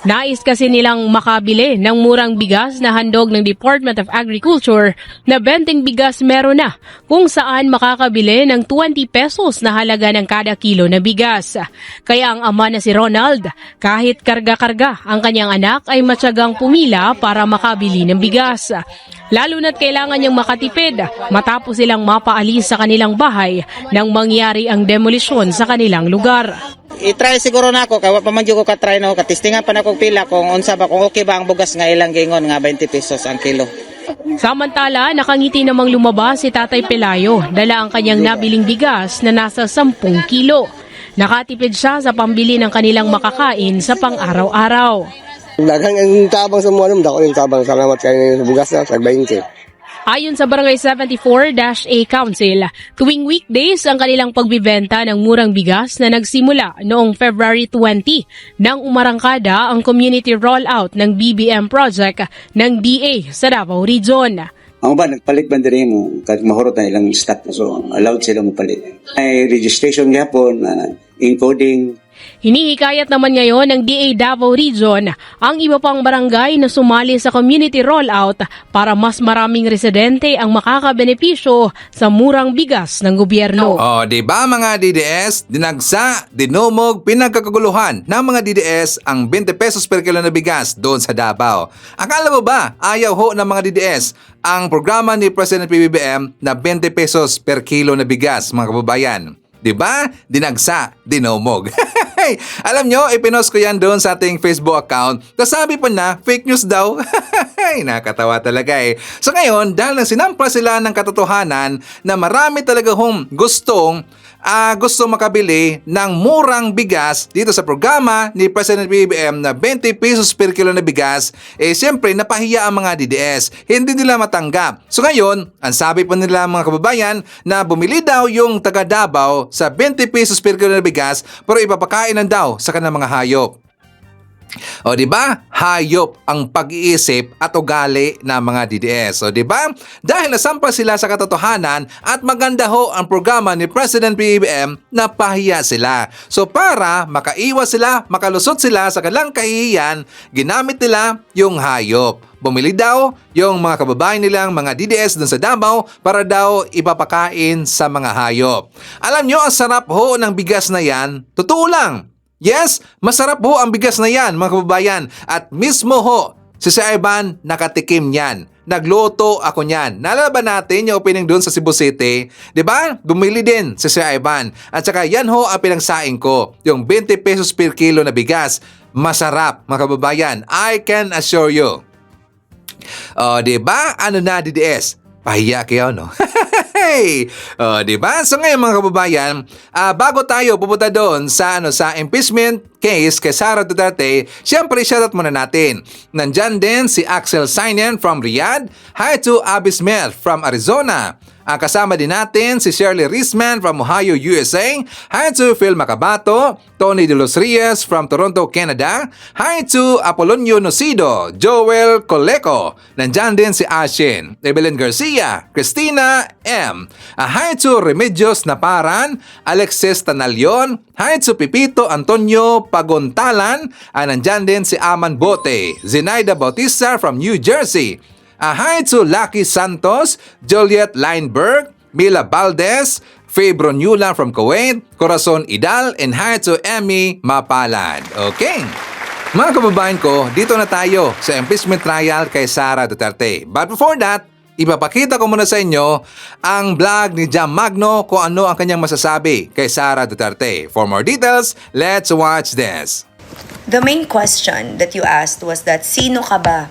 S: Nais kasi nilang makabili ng murang bigas na handog ng Department of Agriculture na benteng bigas meron na kung saan makakabili ng 20 pesos na halaga ng kada kilo na bigas. Kaya ang ama na si Ronald, kahit karga-karga ang kanyang anak ay matyagang pumila para makabili ng bigas. Lalo na't kailangan niyang makatipid matapos silang mapaalis sa kanilang bahay nang mangyari ang demolisyon sa kanilang lugar.
T: I-try siguro na ako, kaya pamadyo ko ka-try na ako, katistingan pa na akong pila kung unsa ba, kung okay ba ang bugas nga ilang gingon nga 20 pesos ang kilo.
S: Samantala, nakangiti namang lumabas si Tatay Pelayo, dala ang kanyang nabiling bigas na nasa 10 kilo. Nakatipid siya sa pambili ng kanilang makakain sa pang-araw-araw.
U: Daghang ang tabang sa mga dako yung tabang, salamat kayo sa bugas na sa 20.
S: Ayon sa Barangay 74-A Council, tuwing weekdays ang kanilang pagbibenta ng murang bigas na nagsimula noong February 20 nang umarangkada ang community rollout ng BBM project ng DA sa Davao Region.
V: Ang ba, nagpalit ba din mo, kahit mahurot na ilang stock na so, allowed sila mapalit. May registration gapon, encoding.
S: Hinihikayat naman ngayon ng DA Davao Region ang iba pang barangay na sumali sa community rollout para mas maraming residente ang makakabenepisyo sa murang bigas ng gobyerno.
A: O, di ba mga DDS? Dinagsa, dinumog, pinagkakaguluhan ng mga DDS ang 20 pesos per kilo na bigas doon sa Davao. Akala mo ba ayaw ho ng mga DDS ang programa ni President PBBM na 20 pesos per kilo na bigas, mga kababayan? Diba? Dinagsa, dinomog. Alam nyo, ipinost ko yan doon sa ating Facebook account. Tapos sabi pa na, fake news daw. Nakakatawa talaga eh. So ngayon, dahil sinampla sila ng katotohanan na marami talaga gusto makabili ng murang bigas dito sa programa ni President PBBM na 20 pesos per kilo na bigas, siyempre napahiya ang mga DDS. Hindi nila matanggap. So ngayon, ang sabi pa nila mga kababayan na bumili daw yung taga Davao sa 20 pesos per kilo na bigas pero ipapakain na daw sa kanilang mga hayop. O di ba? Hayop ang pag-iisip at ugali ng mga DDS. O di ba? Dahil nasampa sila sa katotohanan at maganda ho ang programa ni President PBBM, napahiya sila. So para makaiwas sila, makalusot sila sa kanilang kahihiyan, ginamit nila yung hayop. Bumili daw yung mga kababayan nilang mga DDS dun sa Davao para daw ipapakain sa mga hayop. Alam nyo, ang sarap ho ng bigas na yan. Totoo lang. Yes, masarap ho ang bigas na yan mga kababayan at mismo ho si Sir Ivan nakatikim yan. nagluto ako niyan. Naalala ba natin yung opening doon sa Cebu City? 'Di ba? Bumili din si Sir Ivan. At saka yan ho ang pinangsaing ko. Yung 20 pesos per kilo na bigas. Masarap, mga kababayan. I can assure you. O, 'di ba? Ano na, DDS? Pahiya kayo, no? Hey! Di ba? So ngayon mga kababayan, bago tayo pupunta doon sa impeachment case kay Sara Duterte, siyempre shoutout muna natin. Nandyan din si Axel Sainen from Riyadh. Hi to Abby Smith from Arizona. Kasama din natin si Shirley Risman from Ohio, USA. Hi to Phil Macabato, Tony De Los Rios from Toronto, Canada. Hi to Apolonio Nocido, Joel Coleco. Nandyan din si Ashin, Evelyn Garcia, Christina M. Hi to Remedios Naparan, Alexis Tanalion. Hi to Pipito Antonio Pagontalan. Nandyan din si Aman Bote, Zenaida Bautista from New Jersey. Hi to Lucky Santos, Juliet Lineberg, Mila Valdez, Fabro Newland from Kuwait, Corazon Idal, and hi to Emmy Mapalad. Okay. Mga kababayan ko, dito na tayo sa impeachment trial kay Sara Duterte. But before that, ipapakita ko muna sa inyo ang vlog ni Jam Magno kung ano ang kanyang masasabi kay Sara Duterte. For more details, let's watch this.
B: The main question that you asked was that sino ka ba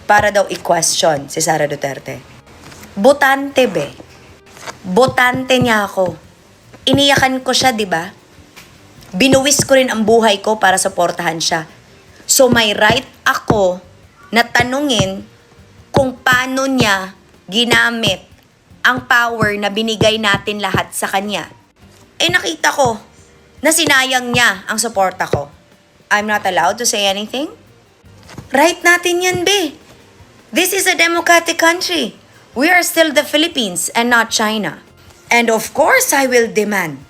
B: para daw i-question si Sara Duterte? Botante be. Botante niya ako. Iniyakan ko siya, di ba? Binuwis ko rin ang buhay ko para suportahan siya. So may right ako na tanungin kung paano niya ginamit ang power na binigay natin lahat sa kanya. Nakita ko na sinayang niya ang suporta ko. I'm not allowed to say anything? Right natin yan, be. This is a democratic country. We are still the Philippines and not China. And of course, I will demand.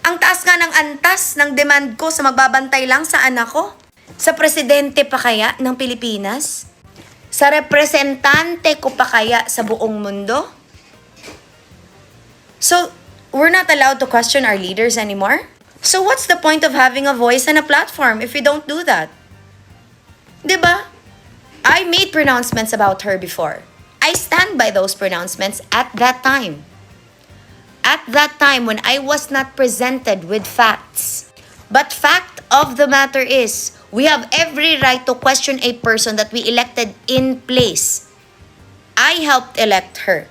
B: Ang taas nga ng antas ng demand ko sa magbabantay lang sa anak ko. Sa presidente pa kaya ng Pilipinas? Sa representante ko pa kaya sa buong mundo? So, we're not allowed to question our leaders anymore? So what's the point of having a voice and a platform if we don't do that? Diba? I made pronouncements about her before. I stand by those pronouncements at that time. At that time when I was not presented with facts. But fact of the matter is, we have every right to question a person that we elected in place. I helped elect her.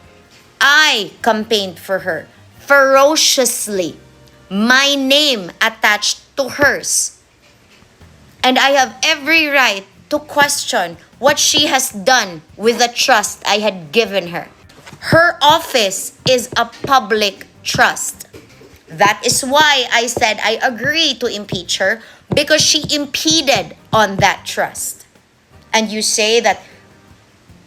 B: I campaigned for her ferociously. My name attached to hers. And I have every right to question what she has done with the trust I had given her. Her office is a public trust. That is why I said I agree to impeach her, because she impeded on that trust. And you say that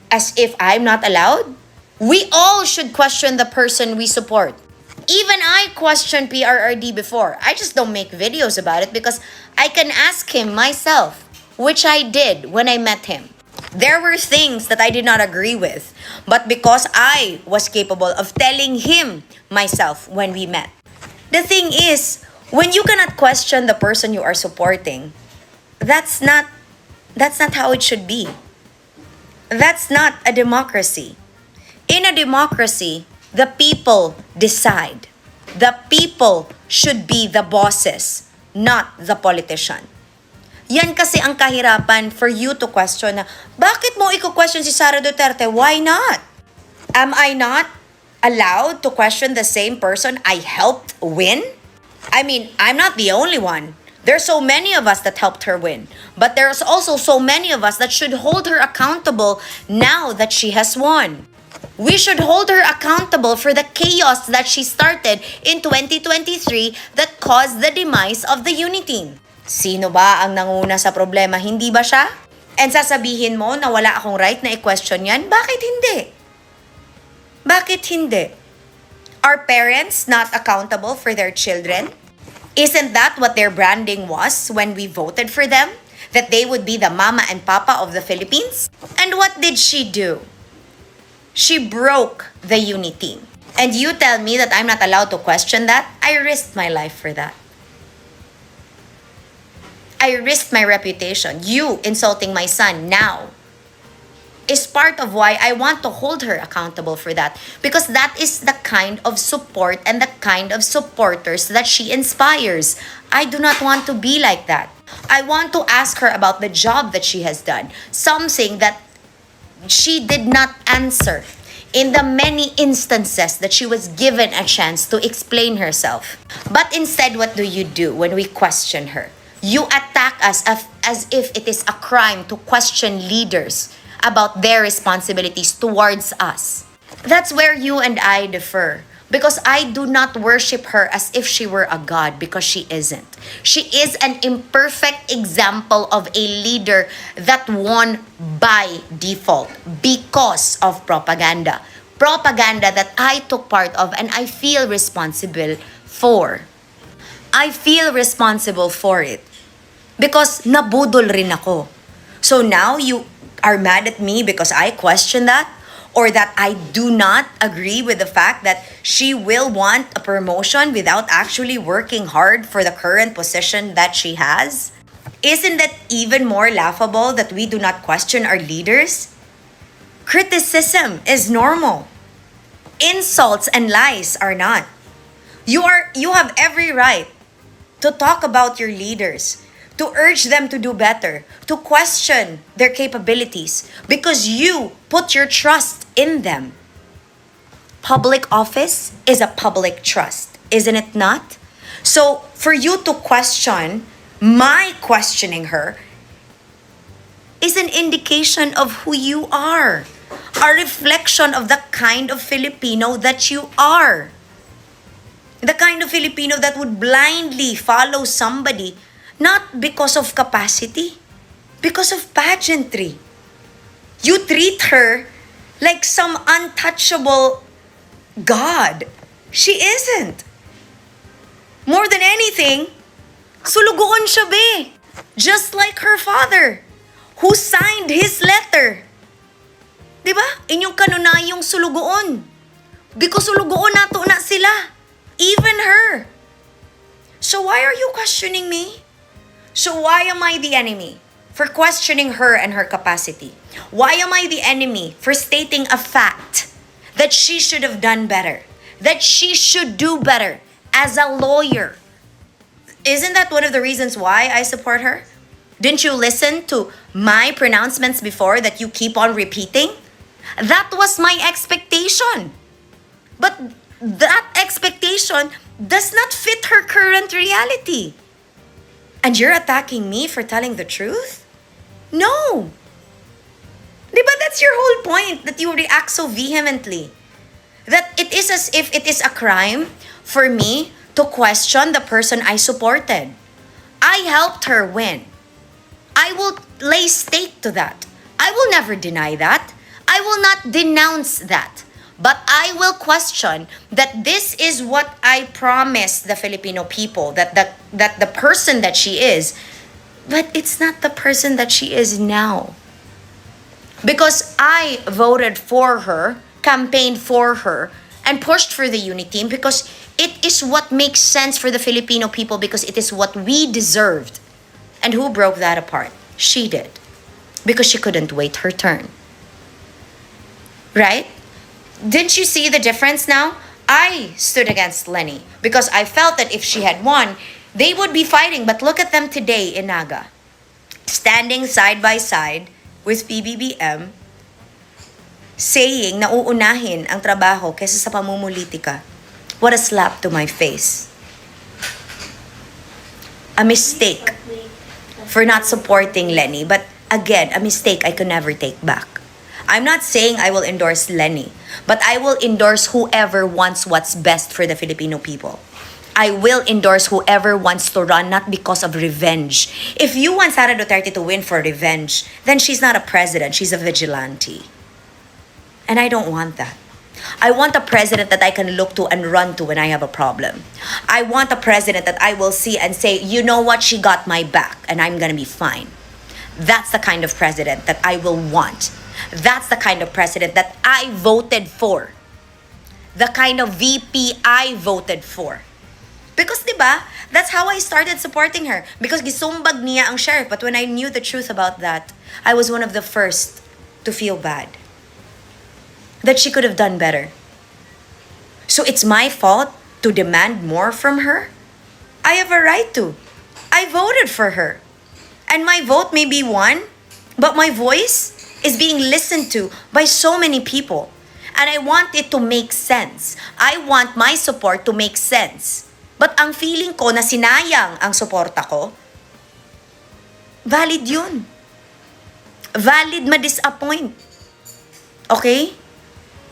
B: as if I'm not allowed? We all should question the person we support. Even I questioned PRRD before. I just don't make videos about it because I can ask him myself, which I did when I met him. There were things that I did not agree with, but because I was capable of telling him myself when we met. The thing is, when you cannot question the person you are supporting, that's not how it should be. That's not a democracy. In a democracy, the people decide. The people should be the bosses, not the politician. Yan kasi ang kahirapan for you to question na, bakit mo i-question si Sara Duterte? Why not? Am I not allowed to question the same person I helped win? I mean, I'm not the only one. There's so many of us that helped her win. But there's also so many of us that should hold her accountable now that she has won. We should hold her accountable for the chaos that she started in 2023 that caused the demise of the Uniteam. Sino ba ang nanguna sa problema? Hindi ba siya? And sasabihin mo na wala akong right na i-question yan? Bakit hindi? Bakit hindi? Are parents not accountable for their children? Isn't that what their branding was when we voted for them? That they would be the mama and papa of the Philippines? And what did she do? She broke the Uniteam. And you tell me that I'm not allowed to question that? I risked my life for that. I risked my reputation. You insulting my son now. is part of why I want to hold her accountable for that. Because that is the kind of support and the kind of supporters that she inspires. I do not want to be like that. I want to ask her about the job that she has done. Something that she did not answer in the many instances that she was given a chance to explain herself. But instead, what do when we question her? You attack us as if it is a crime to question leaders about their responsibilities towards us. That's where you and I differ. Because I do not worship her as if she were a god, because she isn't. She is an imperfect example of a leader that won by default because of propaganda. Propaganda that I took part of and I feel responsible for. I feel responsible for it. Because nabudol rin ako. So now you are mad at me because I question that? Or that I do not agree with the fact that she will want a promotion without actually working hard for the current position that she has? Isn't that even more laughable that we do not question our leaders? Criticism is normal. Insults and lies are not. You have every right to talk about your leaders, to urge them to do better, to question their capabilities, because you put your trust in them. Public office is a public trust, isn't it not? So for you to question my questioning her is an indication of who you are, a reflection of the kind of Filipino that you are. The kind of Filipino that would blindly follow somebody not because of capacity, because of pageantry. You treat her like some untouchable god. She isn't. More than anything, sulugoon siya be. Just like her father, who signed his letter. Diba? Inyong kanunayong sulugoon. Because sulugoon nato na sila. Even her. So why are you questioning me? So why am I the enemy for questioning her and her capacity? Why am I the enemy for stating a fact that she should have done better? That she should do better as a lawyer? Isn't that one of the reasons why I support her? Didn't you listen to my pronouncements before that you keep on repeating? That was my expectation. But that expectation does not fit her current reality. And you're attacking me for telling the truth? No. Diba that's your whole point, that you react so vehemently? That it is as if it is a crime for me to question the person I supported. I helped her win. I will lay stake to that. I will never deny that. I will not denounce that. But I will question that this is what I promised the Filipino people, that the person that she is, but it's not the person that she is now. Because I voted for her, campaigned for her, and pushed for the unity team because it is what makes sense for the Filipino people, because it is what we deserved. And who broke that apart? She did. Because she couldn't wait her turn. Right? Didn't you see the difference now? I stood against Lenny because I felt that if she had won, they would be fighting. But look at them today in Naga. Standing side by side with PBBM, saying na uunahin ang trabaho kaysa sa pamumulitika. What a slap to my face. A mistake for not supporting Lenny. But again, a mistake I could never take back. I'm not saying I will endorse Lenny, but I will endorse whoever wants what's best for the Filipino people. I will endorse whoever wants to run not because of revenge. If you want Sara Duterte to win for revenge, then she's not a president, she's a vigilante. And I don't want that. I want a president that I can look to and run to when I have a problem. I want a president that I will see and say, you know what, she got my back and I'm gonna be fine. That's the kind of president that I will want. That's the kind of president that I voted for. The kind of VP I voted for. Because diba, that's how I started supporting her. Because gisumbag niya ang sheriff. But when I knew the truth about that, I was one of the first to feel bad. That she could have done better. So it's my fault to demand more from her? I have a right to. I voted for her. And my vote may be won, but my voice is being listened to by so many people. And I want it to make sense. I want my support to make sense. But ang feeling ko na sinayang ang suporta ko, valid yun. Valid ma-disappoint. Okay?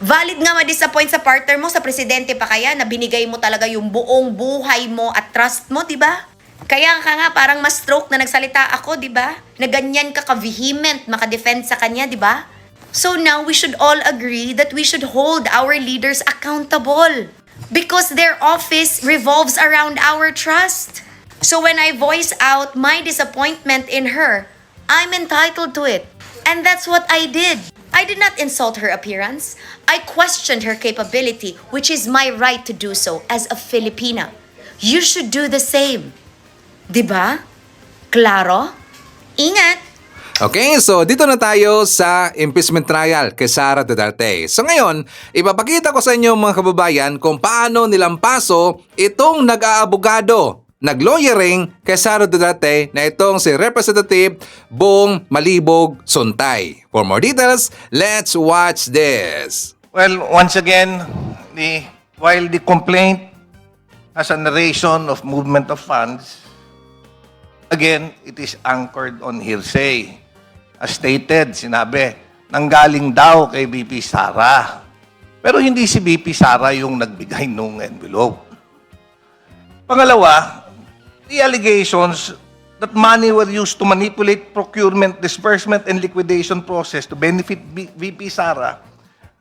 B: Valid nga ma-disappoint sa partner mo, sa presidente pa kaya, na binigay mo talaga yung buong buhay mo at trust mo, di ba? Kaya ka nga parang ma-stroke na nagsalita ako, di ba? Na ganyan ka ka-vehement, makadefend sa kanya, di ba? So now we should all agree that we should hold our leaders accountable because their office revolves around our trust. So when I voice out my disappointment in her, I'm entitled to it. And that's what I did. I did not insult her appearance. I questioned her capability, which is my right to do so as a Filipina. You should do the same. Diba? Klaro? Ingat!
A: Okay, so dito na tayo sa impeachment trial kay Sara Duterte. So ngayon, ipapakita ko sa inyo mga kababayan kung paano nilampaso itong nag-aabogado, nag-lawyering kay Sara Duterte na itong si Representative Bong Malibog Suntay. For more details, let's watch this.
D: Well, once again, while the complaint has a narration of movement of funds, again, it is anchored on hearsay. As stated, sinabi, nanggaling daw kay VP Sara. Pero hindi si VP Sara yung nagbigay nung envelope. Pangalawa, the allegations that money were used to manipulate procurement, disbursement, and liquidation process to benefit VP Sara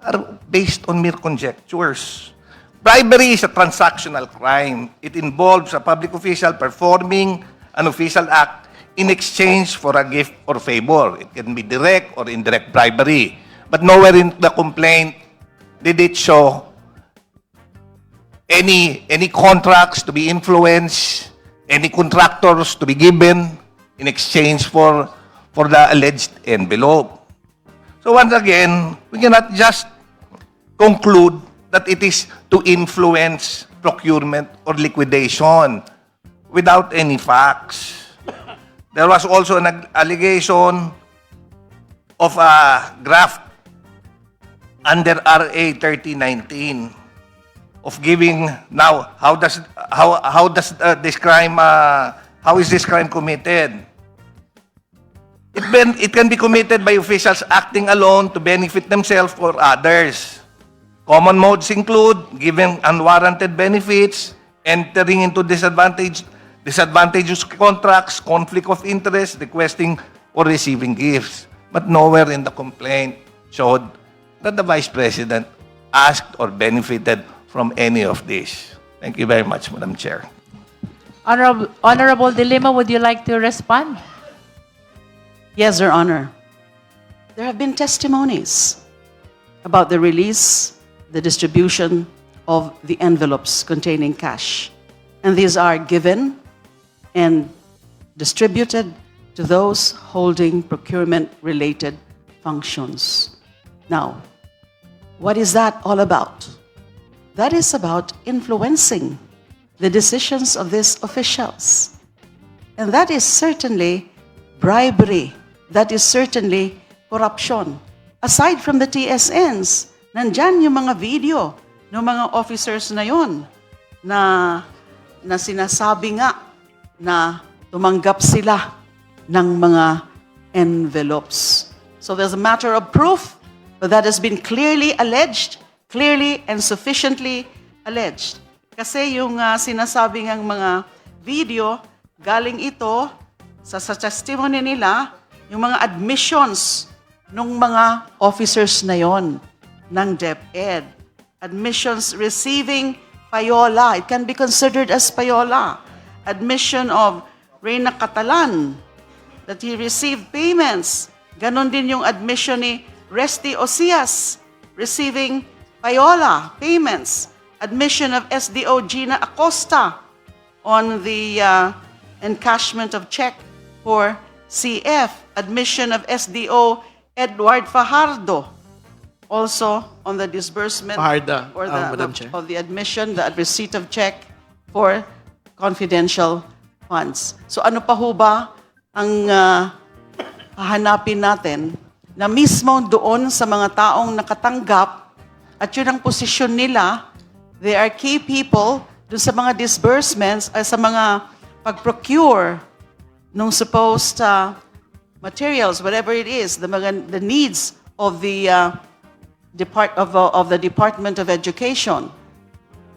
D: are based on mere conjectures. Bribery is a transactional crime. It involves a public official performing an official act in exchange for a gift or favor. It can be direct or indirect bribery. But nowhere in the complaint did it show any contracts to be influenced, any contractors to be given in exchange for the alleged envelope. So once again, we cannot just conclude that it is to influence procurement or liquidation without any facts. There was also an allegation of a graft under RA 3019 of giving. Now, how is this crime committed? It can be committed by officials acting alone to benefit themselves or others. Common modes include giving unwarranted benefits, entering into disadvantageous contracts, conflict of interest, requesting or receiving gifts. But nowhere in the complaint showed that the Vice President asked or benefited from any of this. Thank you very much, Madam Chair.
C: Honorable De Lima, would you like to respond?
F: Yes, Your Honor. There have been testimonies about the release, the distribution of the envelopes containing cash. And these are given and distributed to those holding procurement-related functions. Now, what is that all about? That is about influencing the decisions of these officials. And that is certainly bribery. That is certainly corruption. Aside from the TSNs, nandyan yung mga video ng mga officers na yon na sinasabi nga na tumanggap sila ng mga envelopes. So there's a matter of proof, but that has been clearly alleged, clearly and sufficiently alleged. Kasi yung sinasabi ng mga video, galing ito sa testimony nila, yung mga admissions ng mga officers na yon ng DepEd. Admissions receiving payola. It can be considered as payola. Admission of Reyna Catalan that he received payments. Ganon din yung admission ni Resty Osias receiving payola payments. Admission of SDO Gina Acosta on the encashment of check for CF. Admission of SDO Edward Fajardo, also on the disbursement
E: Fajarda,
F: or the,
E: Madam Chair.
F: of the admission, the receipt of check for confidential funds. So ano pa ho ba ang hahanapin natin na mismo doon sa mga taong nakatanggap at yun ang posisyon nila, they are key people doon sa mga disbursements ay sa mga pag-procure nung supposed materials, whatever it is, the needs of the Department of Education.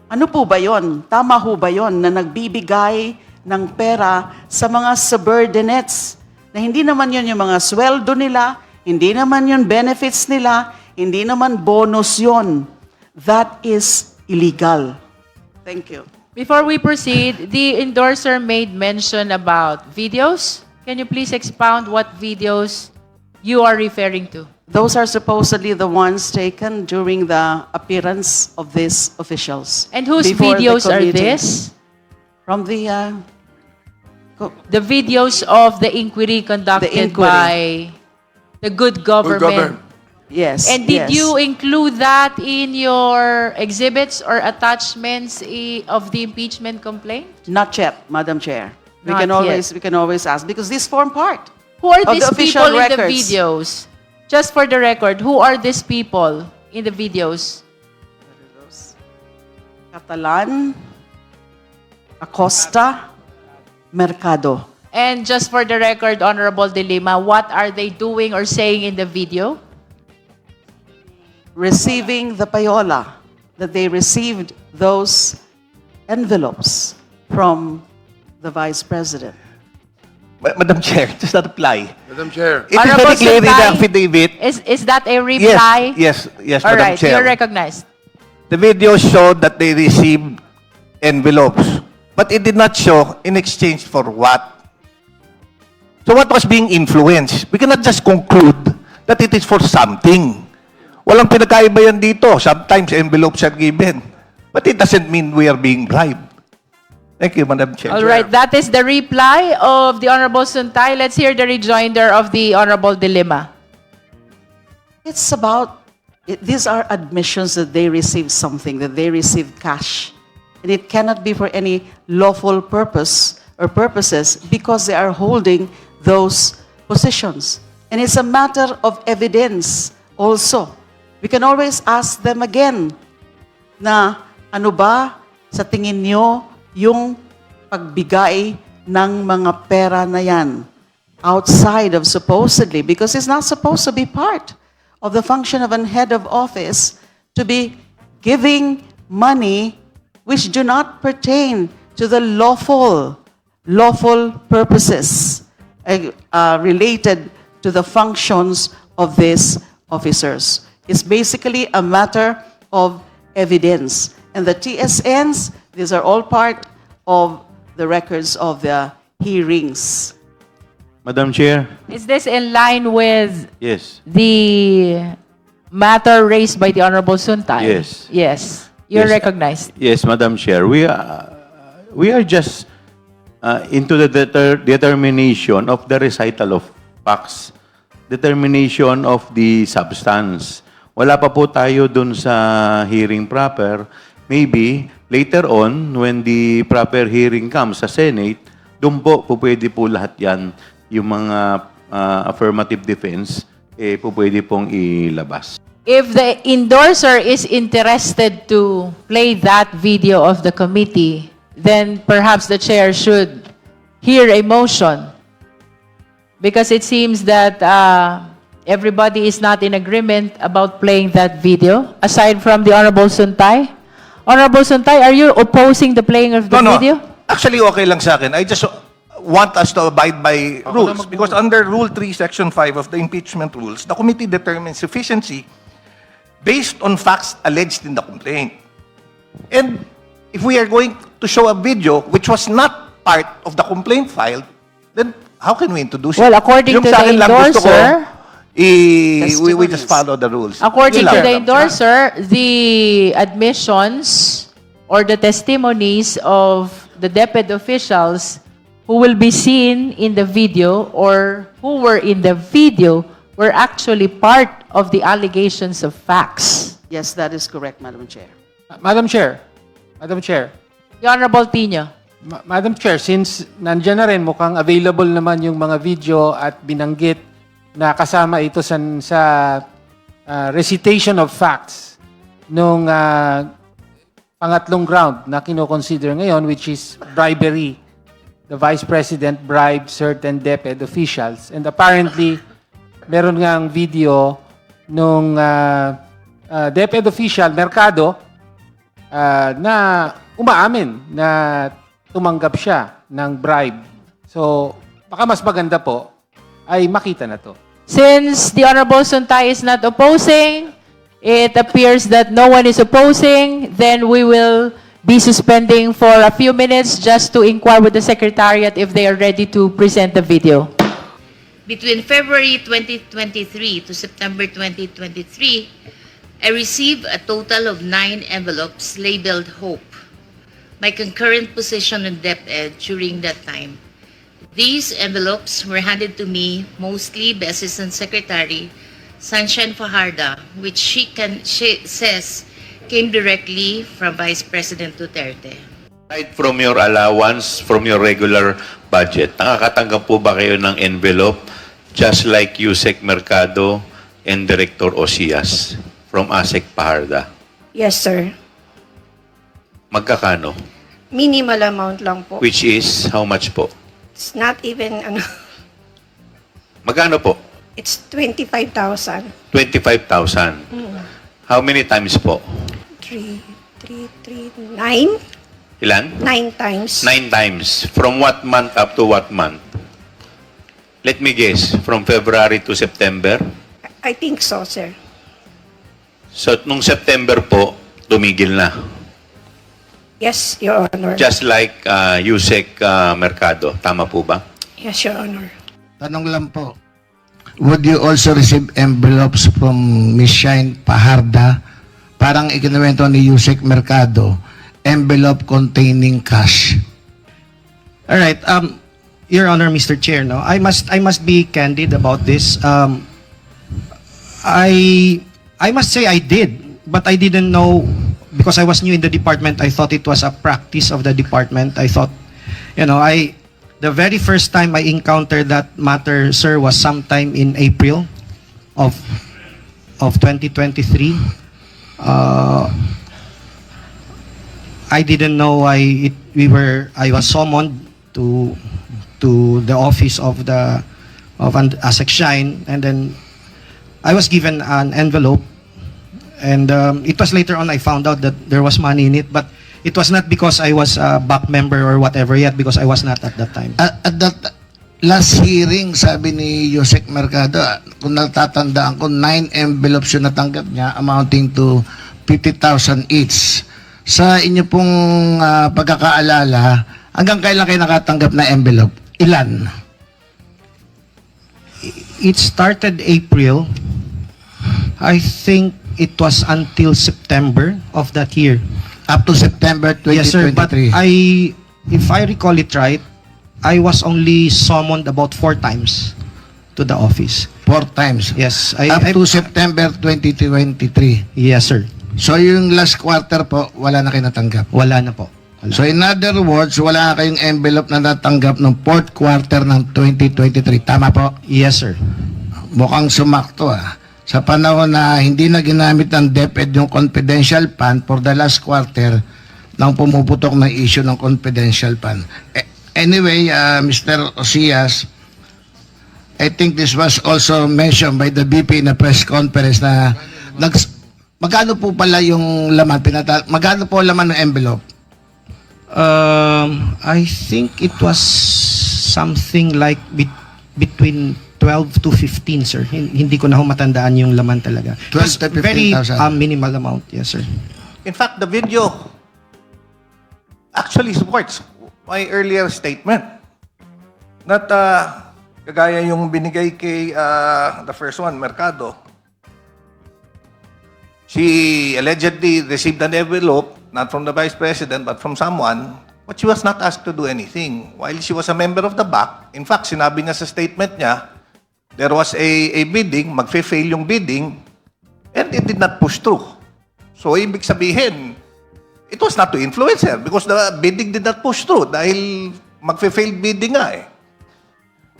F: Ano po ba yon? Tama ho ba yon na nagbibigay ng pera sa mga subordinates na hindi naman yon yung mga sweldo nila, hindi naman yon benefits nila, hindi naman bonus yon. That is illegal. Thank you.
C: Before we proceed, the endorser made mention about videos. Can you please expound what videos you are referring to?
F: Those are supposedly the ones taken during the appearance of these officials.
C: And whose
F: before the
C: videos are
F: committee.
C: this?
F: From the
C: The videos of the inquiry conducted by the good government.
F: Yes.
C: And did
F: yes.
C: you include that in your exhibits or attachments of the impeachment complaint?
F: Not yet, Madam Chair. We
C: Not
F: can always ask because these form part.
C: Who are
F: of
C: these
F: the official
C: people in the
F: records.
C: videos? Just for the record, who are these people in the videos?
F: Catalan, Acosta, Mercado.
C: And just for the record, Honorable De Lima, what are they doing or saying in the video?
F: Receiving the payola, that they received those envelopes from the Vice President.
D: Madam Chair, just a reply.
E: Madam Chair.
D: It is
C: Honorable
D: very clear in the
C: Santay,
D: affidavit.
C: Is that a reply?
D: Yes,
C: All
D: Madam
C: right,
D: Chair.
C: you're recognized.
D: The video showed that they received envelopes, but it did not show in exchange for what. So what was being influenced? We cannot just conclude that it is for something. Walang pinagkaiba yan dito. Sometimes envelopes are given, but it doesn't mean we are being bribed. Thank you, Madam Chair.
C: All right, that is the reply of the Honorable Suntay. Let's hear the rejoinder of the Honorable De Lima.
F: It's about, these are admissions that they received something, that they received cash. And it cannot be for any lawful purpose or purposes because they are holding those positions. And it's a matter of evidence also. We can always ask them again na ano ba sa tingin nyo yung pagbigay ng mga pera na yan outside of supposedly, because it's not supposed to be part of the function of an head of office to be giving money which do not pertain to the lawful purposes related to the functions of these officers. It's basically a matter of evidence. And the TSNs, these are all part of the records of the hearings.
H: Madam Chair.
C: Is this in line with
H: Yes.
C: the matter raised by the Honorable Suntay?
H: Yes.
C: Yes. You're
H: Yes.
C: recognized.
H: Yes, Madam Chair. We are just into the determination of the recital of facts, determination of the substance. Wala pa po tayo dun sa hearing proper. Maybe later on, when the proper hearing comes sa Senate, dun po pwede po lahat yan, yung mga affirmative defense, pwede pong ilabas.
C: If the endorser is interested to play that video of the committee, then perhaps the chair should hear a motion. Because it seems that everybody is not in agreement about playing that video, aside from the Honorable Suntay. Honorable Suntay, are you opposing the playing of the video?
D: Actually, okay lang sa akin. I just want us to abide by rules because under Rule 3, Section 5 of the impeachment rules, the committee determines sufficiency based on facts alleged in the complaint. And if we are going to show a video which was not part of the complaint filed, then how can we introduce it?
C: Well, according
D: Yung
C: to
D: sa
C: the
D: akin lang gusto ko,
C: endorser,
D: we just follow the rules.
C: according
D: Yun
C: to
D: lang.
C: the endorser, the admissions or the testimonies of the DepEd officials who will be seen in the video or who were in the video were actually part of the allegations of facts.
F: Yes, that is correct, Madam Chair.
E: Madam Chair,
C: The Honorable Tino.
E: Madam Chair, since nandiyan na rin, mukhang available naman yung mga video at binanggit na kasama ito sa recitation of facts nung pangatlong ground na kinoconsider ngayon, which is bribery. The Vice President bribed certain DepEd officials. And apparently, meron ngang video nung DepEd official, Mercado, na umaamin na tumanggap siya ng bribe. So, baka mas maganda po ay makita na to.
C: Since the Honorable Suntay is not opposing, it appears that no one is opposing, then we will be suspending for a few minutes just to inquire with the Secretariat if they are ready to present the video.
G: Between February 2023 to September 2023, I received a total of 9 envelopes labeled Hope. My concurrent position on DepEd during that time. These envelopes were handed to me mostly by Assistant Secretary Sunshine Fajarda, which she says came directly from Vice President Duterte.
H: Aside from your allowance, from your regular budget, nakakatanggap po ba kayo ng envelope just like Yusek Mercado and Director Osias from ASEC Fajarda?
W: Yes, sir.
H: Magkakano?
W: Minimal amount lang po.
H: Which is, how much po?
W: It's not even,
H: Magkano po?
W: it's 25,000.
H: 25,000. How many times po?
W: 9?
H: Ilan?
W: 9 times.
H: 9 times. From what month up to what month? Let me guess, from February to September?
W: I think so, sir.
H: So, nung September po, tumigil na.
W: Yes, Your Honor.
H: Just like Yusek Mercado. Tama po ba?
W: Yes, Your Honor.
X: Tanong lang po, would you also receive envelopes from Ms. Shine Fajarda? Parang ikinuwento ni Yusek Mercado, envelope containing cash.
Y: All right. Your Honor, Mr. Chair, no, I must be candid about this. I must say I did, but I didn't know because I was new in the department. I thought it was a practice of the department. I thought, the very first time I encountered that matter, sir, was sometime in April of 2023. I didn't know I was summoned to the office of ASEC Shine, and then I was given an envelope, and it was later on I found out that there was money in it, but it was not because I was a back member or whatever yet, because I was not at that time.
X: At that last hearing, sabi ni Yusek Mercado, kung natatandaan ko, 9 envelopes yung natanggap niya amounting to 50,000 each. Sa inyo pong pagkakaalala, hanggang kailan kayo nakatanggap na envelope? Ilan?
Y: It started April. I think it was until September of that year.
X: Up to September 2023?
Y: Yes, sir. But if I recall it right, I was only summoned about 4 times to the office.
X: 4 times?
Y: Yes.
X: Up to September 2023?
Y: Yes, sir.
X: So yung last quarter po, wala na kayo natanggap?
Y: Wala na po.
X: So in other words, wala kayong envelope na natanggap ng 4th quarter ng 2023. Tama po?
Y: Yes, sir.
X: Mukhang sumakto Sa panahon na hindi na ginamit ng DepEd yung confidential fund for the last quarter nang pumuputok ng issue ng confidential fund. Anyway, Mr. Osias, I think this was also mentioned by the VP in a press conference na magkano po pala yung laman? Magkano po laman ng envelope?
Y: I think it was something like between 12 to 15, sir. Hindi ko na matandaan yung laman talaga.
X: 12 to 15,000?
Y: Very minimal amount, yes, sir.
D: In fact, the video actually supports my earlier statement. Not kagaya yung binigay kay the first one, Mercado. She allegedly received an envelope, not from the Vice President, but from someone, but she was not asked to do anything. While she was a member of the BAC, in fact, sinabi niya sa statement niya, there was a bidding, magfe-fail yung bidding, and it did not push through. So, ibig sabihin, it was not to influence her because the bidding did not push through dahil magfe-fail bidding nga eh.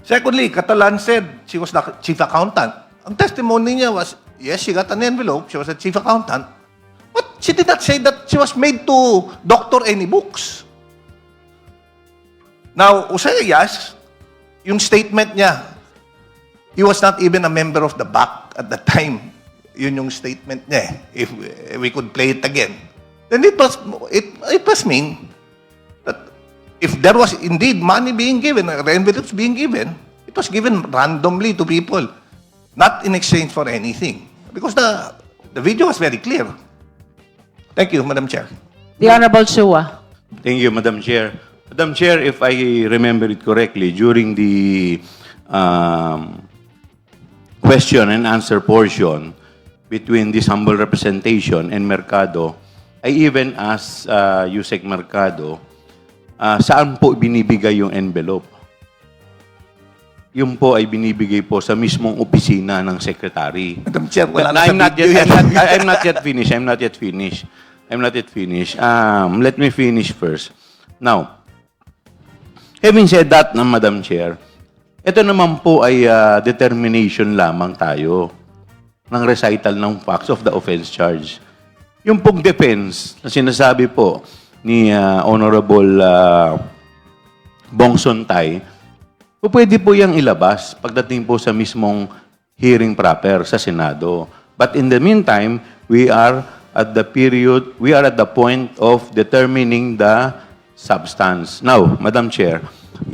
D: Secondly, Catalan said she was the chief accountant. Ang testimony niya was, yes, she got an envelope, she was a chief accountant, but she did not say that she was made to doctor any books. Now, Usayas, yung statement niya, he was not even a member of the BAC at the time. Yun yung statement niya eh. If we could play it again. Then it must mean that if there was indeed money being given, or envelopes being given, it was given randomly to people, not in exchange for anything. Because the video was very clear. Thank you, Madam Chair.
C: The Honorable Chua.
H: Thank you, Madam Chair. Madam Chair, if I remember it correctly, during the question and answer portion between this humble representation and Mercado, I even asked Yusek Mercado, saan po binibigay yung envelope? Yung po ay binibigay po sa mismong opisina ng secretary.
D: Madam Chair, wala
H: But
D: na sa video yan.
H: I'm not yet finished. Let me finish first. Now, having said that, Madam Chair, ito naman po ay determination lamang tayo ng recital ng facts of the offense charge. Yung pong defense na sinasabi po ni Honorable Bong Sontay, pwede po yung ilabas pagdating po sa mismong hearing proper sa Senado. But in the meantime, we are at the point of determining the substance. Now, Madam Chair,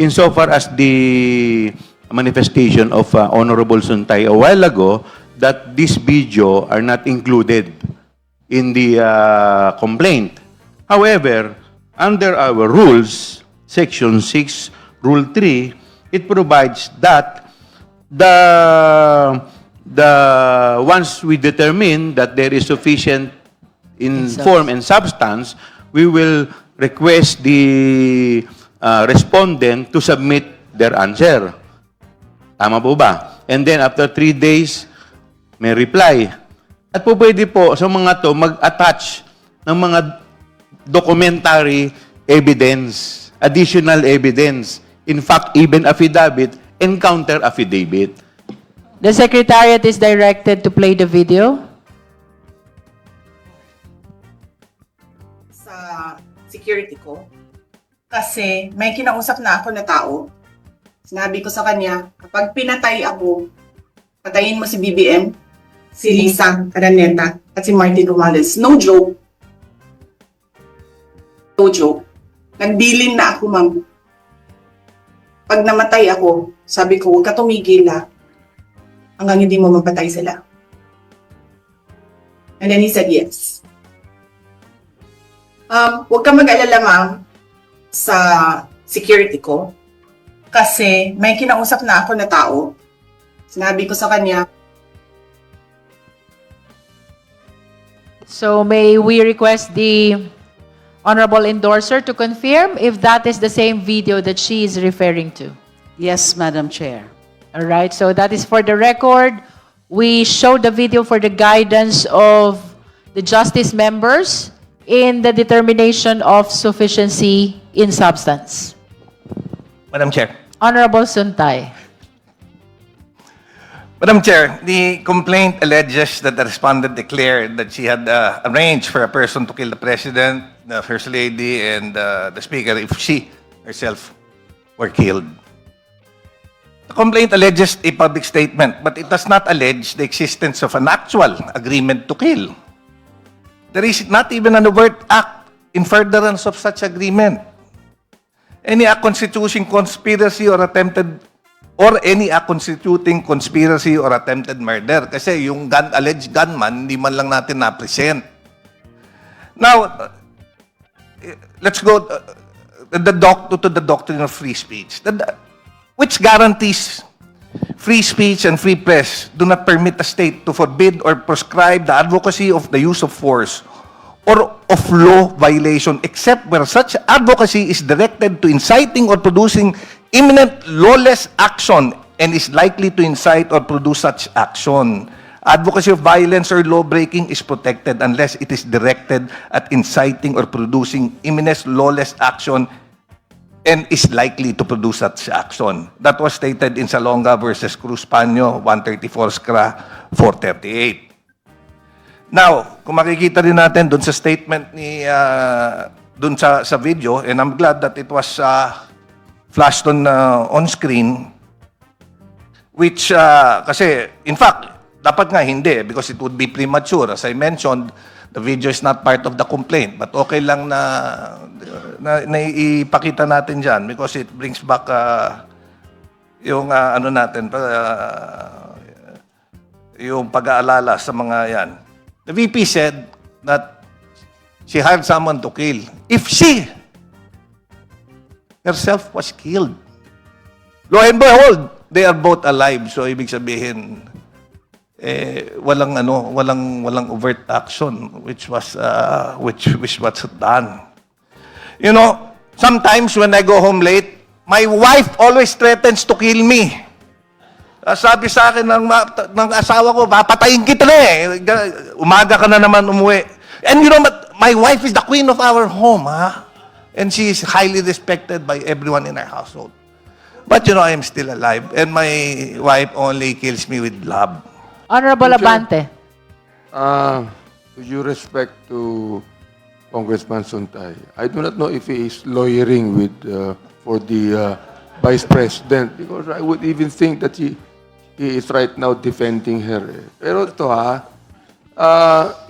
H: insofar as the manifestation of Honorable Sontay a while ago, that this video are not included in the complaint. However, under our rules, Section 6, Rule 3, it provides that once we determine that there is sufficient in form and substance, we will request the respondent to submit their answer. Tama po ba? And then after 3 days, may reply. At po pwede po sa mga to mag-attach ng mga documentary evidence, additional evidence. In fact, even affidavit and counter affidavit.
C: The Secretariat is directed to play the video.
I: Sa security ko, kasi may kinausap na ako na tao. Sinabi ko sa kanya, kapag pinatay ako, patayin mo si BBM, si Lisa Araneta, at si Martin Romales. No joke. No joke. Nagbilin na ako, ma'am. Pag namatay ako, sabi ko, huwag ka tumigil hanggang hindi mo mapatay sila. And then he said yes. Huwag ka mag-alala, ma'am, sa security ko. Kasi may kinausap na ako na tao. Sinabi ko sa kanya.
C: So may we request the Honorable Endorser to confirm if that is the same video that she is referring to.
F: Yes, Madam Chair.
C: All right, so that is for the record. We showed the video for the guidance of the justice members in the determination of sufficiency in substance.
D: Madam Chair.
C: Honorable Suntay.
D: Madam Chair, the complaint alleges that the respondent declared that she had arranged for a person to kill the President, the First Lady, and the Speaker if she herself were killed. The complaint alleges a public statement, but it does not allege the existence of an actual agreement to kill. There is not even an overt act in furtherance of such agreement. Any act constituting conspiracy or any act constituting conspiracy or attempted murder. Kasi yung alleged gunman, hindi man lang natin na-present. Now, let's go to the doctrine of free speech. Which guarantees free speech and free press do not permit a state to forbid or prescribe the advocacy of the use of force or of law violation except where such advocacy is directed to inciting or producing imminent lawless action and is likely to incite or produce such action. Advocacy of violence or law-breaking is protected unless it is directed at inciting or producing imminent lawless action and is likely to produce such action. That was stated in Salonga versus Cruz Paño, 134 SCRA 438. Now, kung makikita rin natin dun sa statement ni, dun sa video, and I'm glad that it was flashed on screen, which, kasi, in fact, dapat nga hindi, because it would be premature. As I mentioned, the video is not part of the complaint, but okay lang na ipakita natin dyan because it brings back yung ano natin, yung pag-aalala sa mga yan. The VP said that she hired someone to kill. If she herself was killed, lo and behold, they are both alive. So ibig sabihin, walang overt action which was done. You know, sometimes when I go home late, my wife always threatens to kill me. Sabi sa akin ng asawa ko, papatayin kita na eh. Umaga ka na naman umuwi. And you know, my wife is the queen of our home, and she is highly respected by everyone in our household. But you know, I am still alive, and my wife only kills me with love.
C: Honorable Abante.
J: With due respect to Congressman Suntay, I do not know if he is lawyering with for the Vice President, because I would even think that he is right now defending her. Pero ito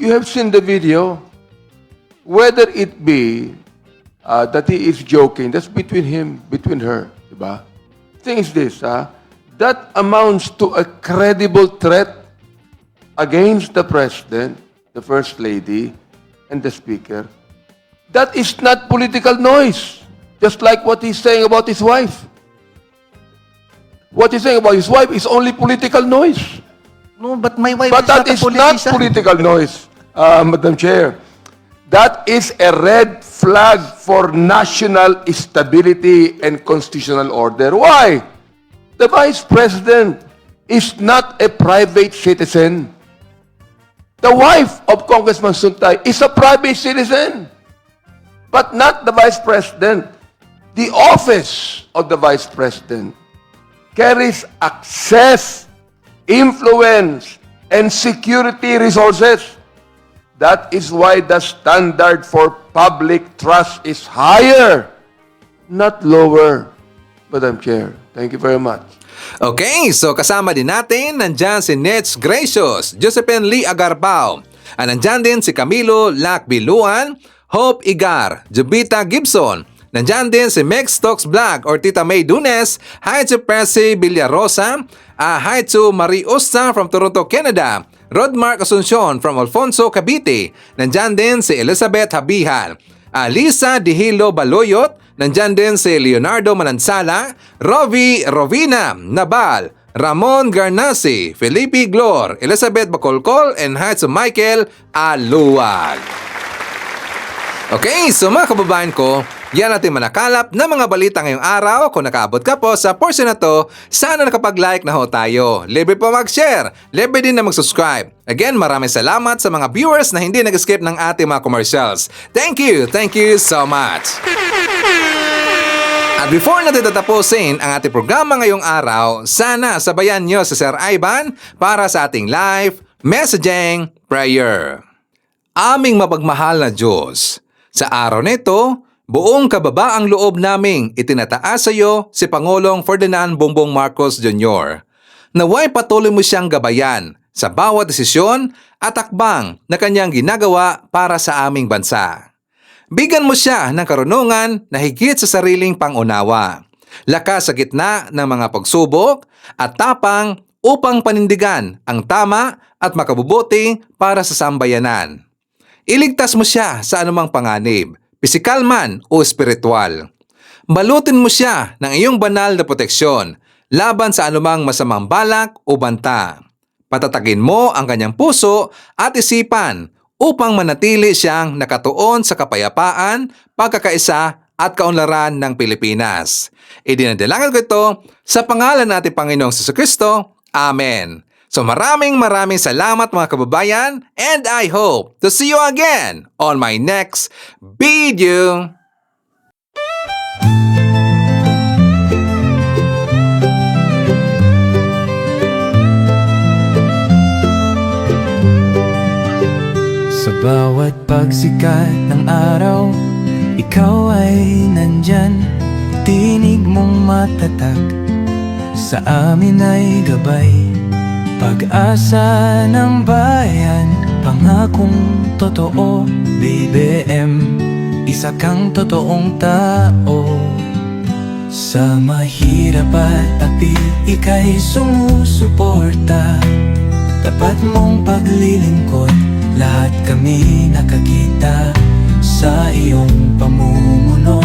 J: you have seen the video. Whether it be that he is joking, that's between her, diba? Thing is this, that amounts to a credible threat against the President, the First Lady, and the Speaker. That is not political noise, just like what he's saying about his wife. What he's saying about his wife is only political noise.
D: No, but my wife
J: But that is not political noise, Madam Chair. That is a red flag for national stability and constitutional order. Why? The Vice President is not a private citizen. The wife of Congressman Suntay is a private citizen, but not the Vice President. The office of the Vice President carries access, influence, and security resources. That is why the standard for public trust is higher, not lower, Madam Chair. Thank you very much.
A: Okay, so kasama din natin, nandyan si Nets Gracious, Josephine Lee Agarbao, nandyan din si Camilo Lacbiluan, Hope Igar, Jubita Gibson, nandyan din si Meg Stokes Black or Tita May Dunes, hi to Percy Villarosa, hi to Marie Osta from Toronto, Canada, Rodmark Asuncion from Alfonso, Cavite, nandyan din si Elizabeth Habihan, Lisa Dihilo Baloyot, nandyan din si Leonardo Manansala, Rovina Nabal, Ramon Garnasi, Felipe Glor, Elizabeth Bacolcol, and hi to Michael Aluwag. Okay, so mga kababayan ko, yan natin manakalap na mga balita ngayong araw. Kung nakaabot ka po sa portion na to, sana nakapag-like na ho tayo. Libre po mag-share, libre din na mag-subscribe. Again, maraming salamat sa mga viewers na hindi nag-skip ng ating mga commercials. Thank you so much. At before natin tatapusin ang ating programa ngayong araw, sana sabayan nyo si Sir Ivan para sa ating live messaging prayer. Aming mapagmahal na Diyos, sa araw nito, buong kababaang loob naming itinataas sa iyo si Pangulong Ferdinand Bongbong Marcos Jr. Naway patuloy mo siyang gabayan sa bawat desisyon at akbang na kanyang ginagawa para sa aming bansa. Bigyan mo siya ng karunungan na higit sa sariling pangunawa, lakas sa gitna ng mga pagsubok at tapang upang panindigan ang tama at makabubuti para sa sambayanan. Iligtas mo siya sa anumang panganib, pisikal man o espiritual. Balutin mo siya ng iyong banal na proteksyon laban sa anumang masamang balak o banta. Patatagin mo ang kanyang puso at isipan upang manatili siyang nakatuon sa kapayapaan, pagkakaisa at kaunlaran ng Pilipinas. Idinadalangin ko ito sa pangalan natin Panginoong Jesucristo. Amen. So maraming salamat mga kababayan, and I hope to see you again on my next video.
K: Sa bawat pagsikat ng araw, ikaw ay nandyan. Tinig mong matatag, sa amin ay gabay. Pag-asa ng bayan, pangakong totoo. BBM, isa kang totoong tao. Sa mahirap at api, ika'y sumusuporta. Tapat mong paglilingkod, lahat kami nakakita sa iyong pamumuno.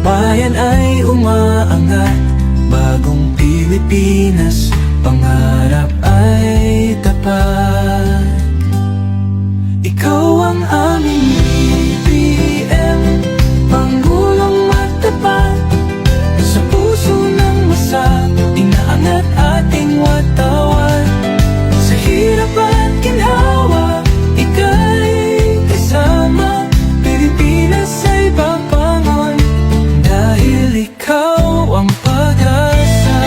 K: Bayan ay umaangat, bagong Pilipinas, pangarap ay tapat. Ikaw ang aming BBM, Pangulong matapat. Sa puso ng masa, inaangat ating watawat. Sa hirap at ginhawa, ika'y kasama. Pilipinas ay papangon, dahil ikaw ang pag-asa.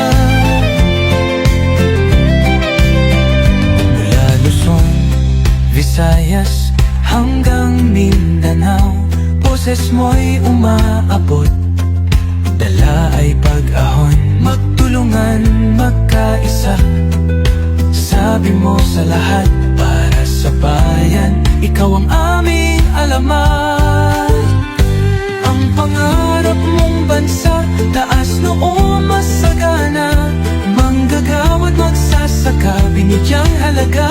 K: Mula Luzon, Visayas, hanggang Mindanao, boses mo'y umaabot. Dala ay pag-ahon, magtulungan, magkaisa. Sabi mo sa lahat, para sa bayan, ikaw ang aming alamat. Ang pangarap mong bansa, taas noo masagana. Manggagawa't magsasaka, binigyang halaga.